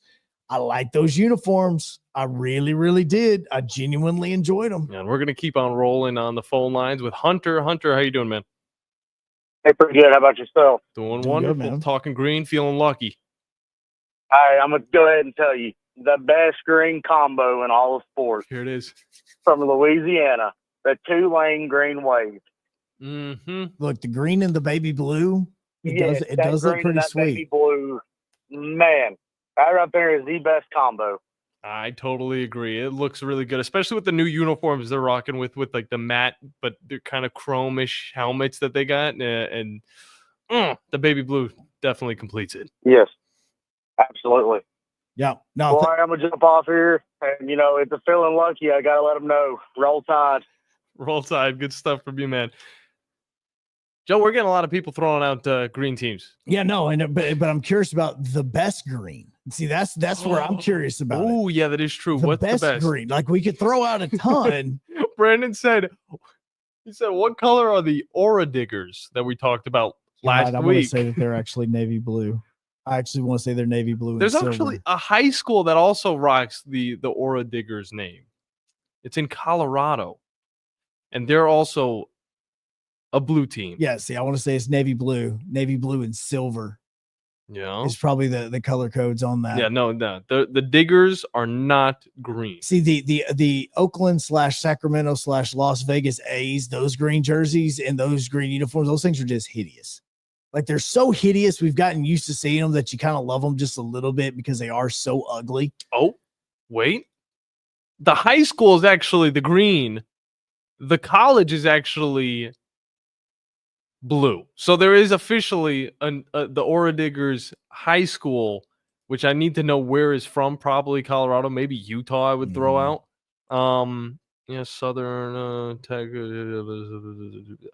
I like those uniforms. I really, really did. I genuinely enjoyed them. Yeah, and we're gonna keep on rolling on the phone lines with Hunter. Hunter, how you doing, man? Hey, pretty good. How about yourself? Doing Doing wonderful. good, man. Talking green, feeling lucky. All right, I'm going to go ahead and tell you the best green combo in all of sports. Here it is. From Louisiana, the Tulane Green Wave. Mm-hmm. Look, the green and the baby blue, it that does look green pretty and that sweet. baby blue, man, that right there is the best combo. I totally agree. It looks really good, especially with the new uniforms they're rocking with like the matte, but they're kind of chrome-ish helmets that they got, and the baby blue definitely completes it. Yes, absolutely. Yeah. No, Boy, I'm going to jump off here. And, if they're feeling lucky, I got to let them know. Roll Tide. Roll Tide. Good stuff from you, man. Joe, we're getting a lot of people throwing out green teams. Yeah, no, but I'm curious about the best green. See, that's where I'm curious about. Oh, yeah, that is true. What's Best the best green? Like we could throw out a ton. Brandon said, what color are the Aura Diggers that we talked about last I'm going to week? say that they're actually navy blue. I actually want to say they're navy blue. There's and silver. actually a high school that also rocks the Aura Diggers name. It's in Colorado, and they're also a blue team. Yeah, see, I want to say it's navy blue and silver. Yeah, It's probably the color codes on that. yeah, no. The Diggers are not green. See, the Oakland / Sacramento / Las Vegas A's, those green jerseys and those green uniforms, those things are just hideous. Like they're so hideous. We've gotten used to seeing them that you kind of love them just a little bit because they are so ugly. Oh, wait. The high school is actually the green. The college is actually blue. So there is officially the Aura Diggers high school which I need to know where is from. Probably Colorado, maybe Utah. I would throw out. Yeah, Southern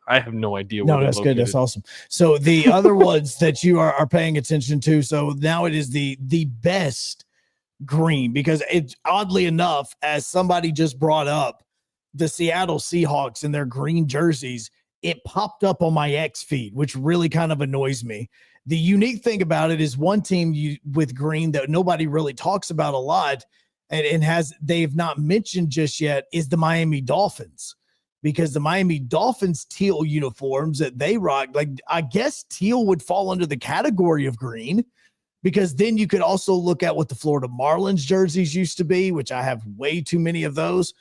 I have no idea. No, where that's they're good. That's located. awesome. So the other ones that you are paying attention to. So now it is the best green, because it's oddly enough, as somebody just brought up, the Seattle Seahawks in their green jerseys, it popped up on my X feed, which really kind of annoys me. The unique thing about it is one team with green that nobody really talks about a lot and they've not mentioned just yet is the Miami Dolphins, because the Miami Dolphins teal uniforms that they rock, like, I guess teal would fall under the category of green, because then you could also look at what the Florida Marlins jerseys used to be, which I have way too many of those,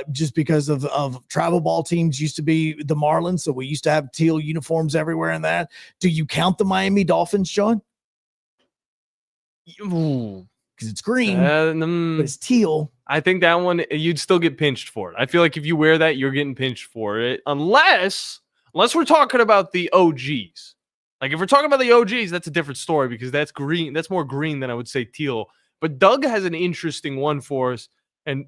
just because of travel ball teams used to be the Marlins. So we used to have teal uniforms everywhere in that. Do you count the Miami Dolphins, Sean? Because it's green, but it's teal. I think that one, you'd still get pinched for it. I feel like if you wear that, you're getting pinched for it. Unless we're talking about the OGs. Like, if we're talking about the OGs, that's a different story, because that's green. That's more green than I would say teal. But Doug has an interesting one for us. And,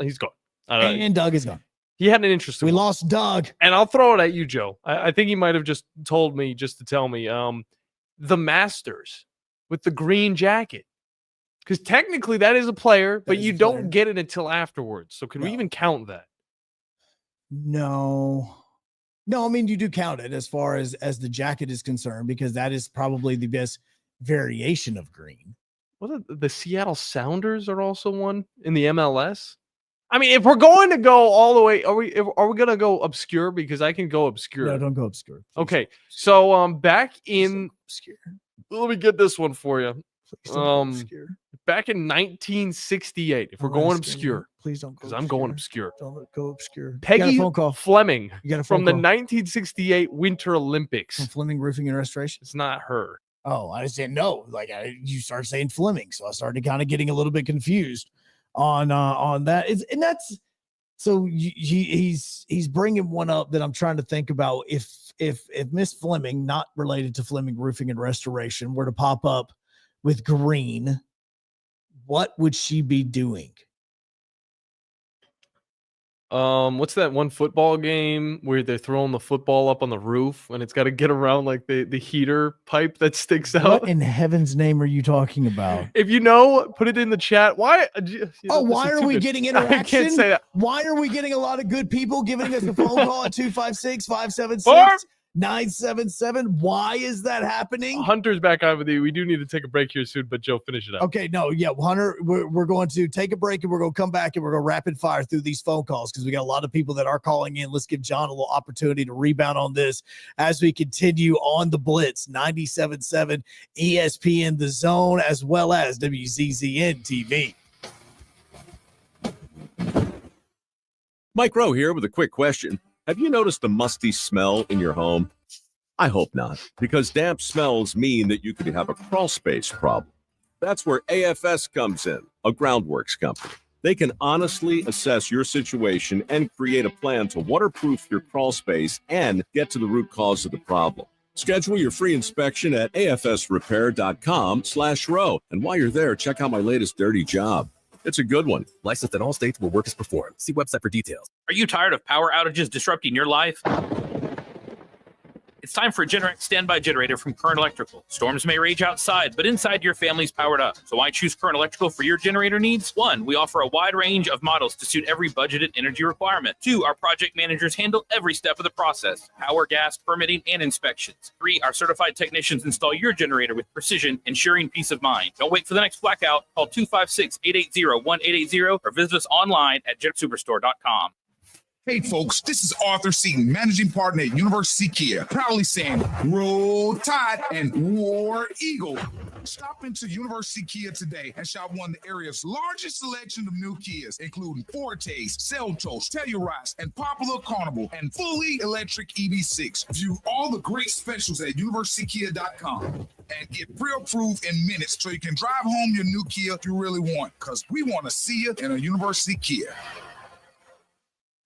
he's gone. And Doug is gone. He had an interesting We one. lost Doug. And I'll throw it at you, Joe. I think he might have just told me just to tell me. The Masters with the green jacket. Because technically that is a player, but you don't get it until afterwards. So can we even count that? No, I mean, you do count it as far as the jacket is concerned, because that is probably the best variation of green. Well, the Seattle Sounders are also one in the MLS. I mean, if we're going to go all the way, are we going to go obscure? Because I can go obscure. No, don't go obscure. Okay, so back in obscure. Let me get this one for you. Back in 1968, if we're going obscure, please don't, because I'm going obscure. Don't go obscure. Peggy phone call. Fleming You got a from phone the call. 1968 Winter Olympics. From Fleming Roofing and Restoration. It's not her. Oh, I didn't know. Like, you started saying Fleming, so I started kind of getting a little bit confused on that. And that's so he's bringing one up that I'm trying to think about. If Miss Fleming, not related to Fleming Roofing and Restoration, were to pop up with green, what would she be doing? What's that one football game where they're throwing the football up on the roof and it's got to get around like the heater pipe that sticks out? What in heaven's name are you talking about? If you know, put it in the chat. Why? Why are we getting interaction? I can't say that. Why are we getting a lot of good people giving us a phone call at 256-576-9777? Why is that happening? Hunter's back on with you. We do need to take a break here soon, but Joe, finish it up. Okay, no, yeah, Hunter, we're going to take a break and we're going to come back and we're going to rapid fire through these phone calls because we got a lot of people that are calling in. Let's give John a little opportunity to rebound on this as we continue on the Blitz 97.7 ESPN The Zone as well as WZZN TV. Mike Rowe here with a quick question. Have you noticed the musty smell in your home? I hope not, because damp smells mean that you could have a crawl space problem. That's where AFS comes in, a groundworks company. They can honestly assess your situation and create a plan to waterproof your crawl space and get to the root cause of the problem. Schedule your free inspection at afsrepair.com/row. And while you're there, check out my latest dirty job. It's a good one. Licensed in all states where work is performed. See website for details. Are you tired of power outages disrupting your life? It's time for a Generac standby generator from Current Electrical. Storms may rage outside, but inside your family's powered up. So why choose Current Electrical for your generator needs? 1, we offer a wide range of models to suit every budgeted energy requirement. 2, our project managers handle every step of the process: power, gas, permitting, and inspections. 3, our certified technicians install your generator with precision, ensuring peace of mind. Don't wait for the next blackout. Call 256-880-1880 or visit us online at jetsuperstore.com. Hey folks, this is Arthur Seaton, managing partner at University Kia, proudly saying roll tide and war eagle. Stop into University Kia today and shop one of the area's largest selection of new Kias, including Fortes, Seltos, Telluride, and Popular Carnival, and fully electric EV6. View all the great specials at universitykia.com and get pre-approved in minutes so you can drive home your new Kia you really want, because we want to see you in a University Kia.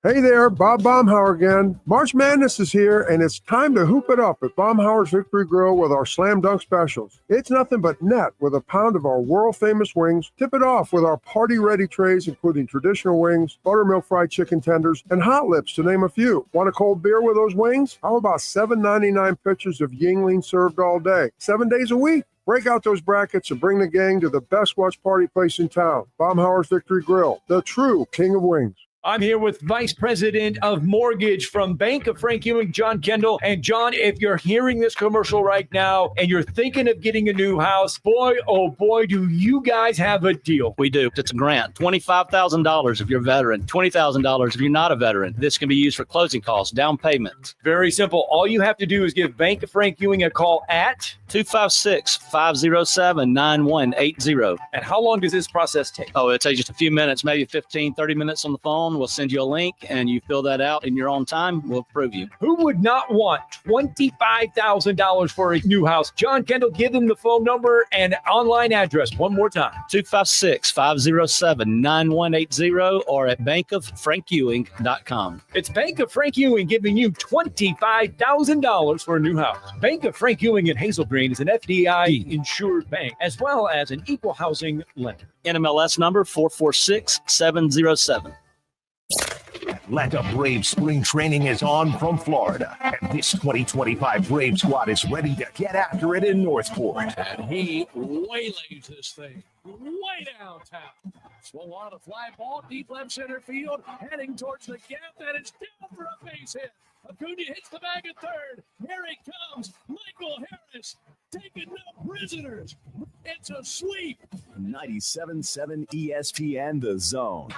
Hey there, Bob Baumhauer again. March Madness is here, and it's time to hoop it up at Baumhauer's Victory Grill with our Slam Dunk specials. It's nothing but net with a pound of our world-famous wings. Tip it off with our party-ready trays, including traditional wings, buttermilk fried chicken tenders, and hot lips, to name a few. Want a cold beer with those wings? How about $7.99 pitchers of Yingling served all day? 7 days a week. Break out those brackets and bring the gang to the best watch party place in town, Baumhauer's Victory Grill, the true king of wings. I'm here with Vice President of Mortgage from Bank of Frank Ewing, John Kendall. And John, if you're hearing this commercial right now and you're thinking of getting a new house, boy, oh boy, do you guys have a deal. We do. It's a grant. $25,000 if you're a veteran, $20,000 if you're not a veteran. This can be used for closing costs, down payments. Very simple. All you have to do is give Bank of Frank Ewing a call at 256-507-9180. And how long does this process take? Oh, it takes just a few minutes, maybe 15, 30 minutes on the phone. We'll send you a link and you fill that out in your own time. We'll approve you. Who would not want $25,000 for a new house? John Kendall, give them the phone number and online address one more time. 256-507-9180 or at bankoffrankewing.com. It's Bank of Frank Ewing giving you $25,000 for a new house. Bank of Frank Ewing in Hazel Green is an FDIC insured bank as well as an equal housing lender. NMLS number 446707. Atlanta Braves spring training is on from Florida, and this 2025 Brave squad is ready to get after it in Northport. And he waylays this thing way downtown. Swung on the fly ball, deep left center field, heading towards the gap, and it's down for a base hit. Acuna hits the bag at third. Here he comes, Michael Harris, taking no prisoners. It's a sweep. 97.7 ESPN The Zone.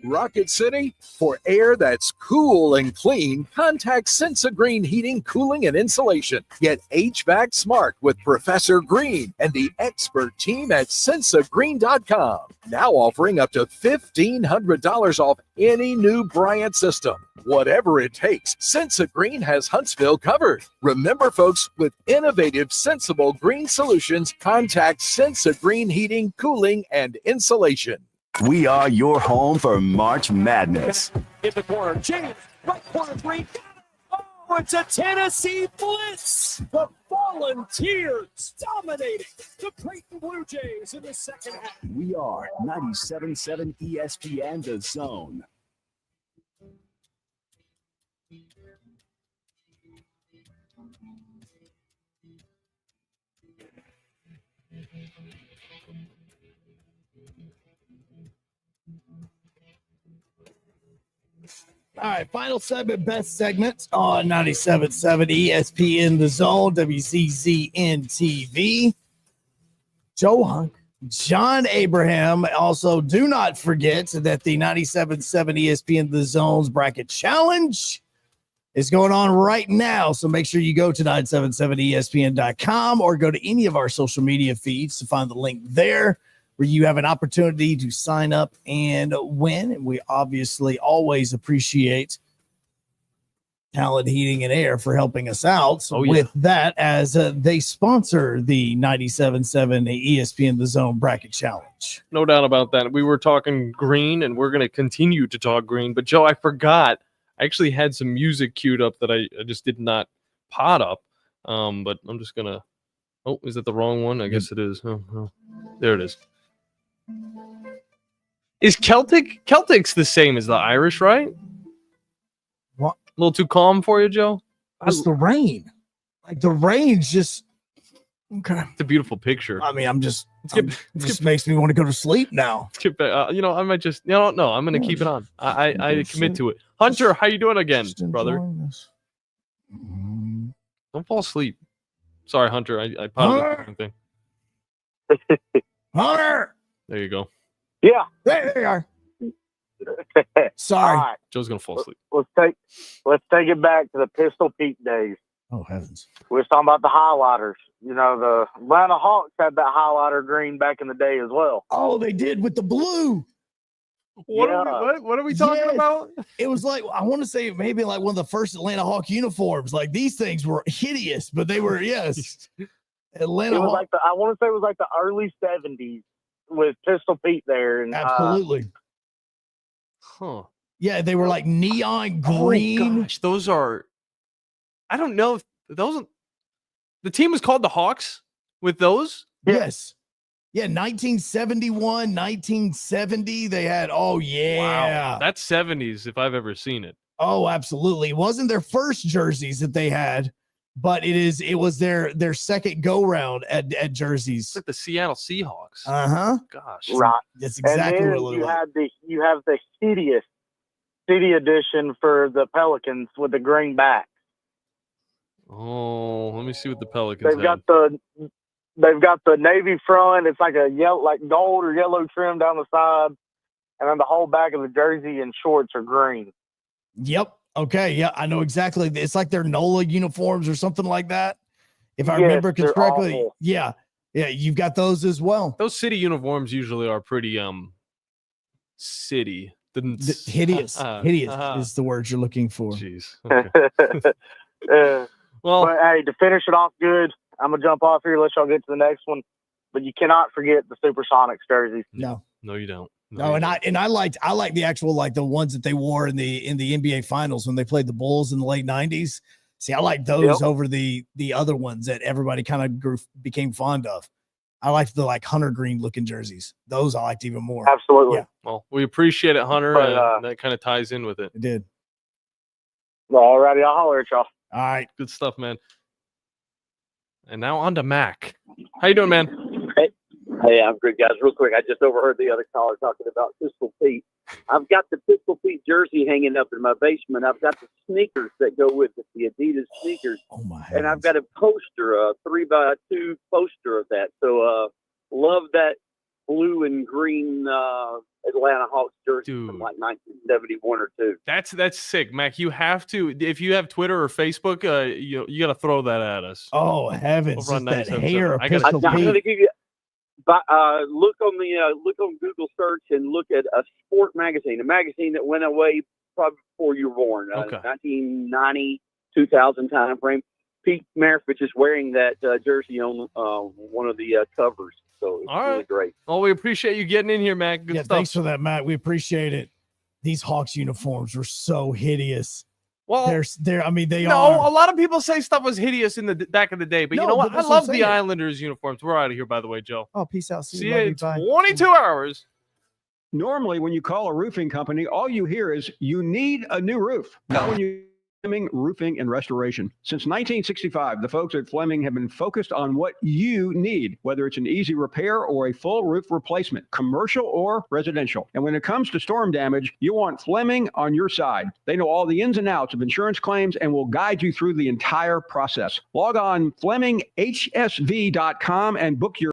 Rocket City? For air that's cool and clean, contact Sensa Green Heating, Cooling, and Insulation. Get HVAC smart with Professor Green and the expert team at sensagreen.com. Now offering up to $1,500 off any new Bryant system. Whatever it takes, Sensa Green has Huntsville covered. Remember, folks, with innovative, sensible green solutions, contact Sensa Green Heating, Cooling, and Insulation. We are your home for March Madness. Hit the corner. James, right corner three. Oh, it's a Tennessee Blitz. The Volunteers dominating the Creighton Blue Jays in the second half. We are 97.7 ESPN The Zone. All right, final segment, best segment on 97.7 ESPN The Zone, WCZN TV. Joe Hunk, John Abraham. Also, do not forget that the 97.7 ESPN The Zone's Bracket Challenge is going on right now. So make sure you go to 977ESPN.com or go to any of our social media feeds to find the link there, where you have an opportunity to sign up and win. And we obviously always appreciate Talent Heating and Air for helping us out with that, as they sponsor the 97.7 ESPN The Zone Bracket Challenge. No doubt about that. We were talking green, and we're going to continue to talk green. But, Joe, I forgot. I actually had some music queued up that I just did not pot up. But I'm just going to – oh, is it the wrong one? I guess it is. Oh. There it is. Is Celtic's the same as the Irish, right? What? A little too calm for you, Joe? It's the rain. Like the rain's just okay. It's a beautiful picture. I mean, it just makes me want to go to sleep now. I might just no. I'm going to keep it on. I commit to it. Hunter, how you doing again, brother? Don't fall asleep. Sorry, Hunter. I potted the thing. Hunter. There you go. Yeah. There you are. Sorry. All right. Joe's gonna fall asleep. Let's take it back to the Pistol Pete days. Oh heavens. We were talking about the highlighters. You know, the Atlanta Hawks had that highlighter green back in the day as well. Oh, they did with the blue. What are we talking about? It was like, I want to say maybe like one of the first Atlanta Hawk uniforms. Like these things were hideous, but they were, yes. Atlanta It was Hawk. like I want to say it was like the early 70s with Pistol Pete there. And Absolutely. Huh. Yeah, they were like neon green. Oh, gosh, those are. I don't know if those. The team was called the Hawks with those. Yes. Yeah, 1971, 1970. They had. Oh yeah, Wow, that's 70s if I've ever seen it. Oh, absolutely. It wasn't their first jerseys that they had, but it was their second go round at jerseys. It's like the Seattle Seahawks. Uh-huh. Gosh. Right. That's exactly and what then it looked you like. have the hideous city edition for the Pelicans with the green back. Oh, let me see what the Pelicans They've got the navy front. It's like a yellow, like gold or yellow trim down the side, and then the whole back of the jersey and shorts are green. Yep. Okay. Yeah, I know exactly. It's like their NOLA uniforms or something like that. If I Yes, remember they're correctly. awful. Yeah. Yeah. You've got those as well. Those city uniforms usually are pretty city. Hideous. Hideous is the word you're looking for. Jeez. Well, but, hey, to finish it off good, I'm gonna jump off here. Let y'all get to the next one. But you cannot forget the Supersonics jerseys. No. No, you don't. No, and I liked the actual, like, the ones that they wore in the NBA finals when they played the Bulls in the late 90s. See, I like those over the other ones that everybody kind of became fond of. I liked the like hunter green looking jerseys. Those I liked even more. Absolutely. Yeah. Well, we appreciate it, Hunter. But, that kind of ties in with it. It did. All righty, I'll holler at y'all. All right. Good stuff, man. And now on to Mac. How you doing, man? Hey, I'm good, guys. Real quick, I just overheard the other caller talking about Pistol Pete. I've got the Pistol Pete jersey hanging up in my basement. I've got the sneakers that go with it, the Adidas sneakers. Oh, my And I've got a poster, a 3x2 poster of that. So love that blue and green Atlanta Hawks jersey from like 1971 or 2. That's sick, Mac. You have to, if you have Twitter or Facebook, you got to throw that at us. Oh, heavens. Over on Just that 97.7. hair of I gotta- Pistol I'm going to Pete. give you. But look on Google search and look at a sport magazine, a magazine that went away probably before you were born, Okay. 1990, 2000 time frame. Pete Maravich is wearing that jersey on one of the covers, so it's All really right. great. Oh, we appreciate you getting in here, Mac. Good Yeah, stuff. thanks for that, Matt. We appreciate it. These Hawks uniforms were so hideous. Well, they're I mean, they no, are. a lot of people say stuff was hideous in the back of the day, but you No, know what? but I that's what love I'm the saying. Islanders uniforms. We're out of here, by the way, Joe. Oh, peace out. See you in 22 hours. Normally, when you call a roofing company, all you hear is you need a new roof. Not when you Fleming Roofing and Restoration. Since 1965, the folks at Fleming have been focused on what you need, whether it's an easy repair or a full roof replacement, commercial or residential. And when it comes to storm damage, you want Fleming on your side. They know all the ins and outs of insurance claims and will guide you through the entire process. Log on FlemingHSV.com and book your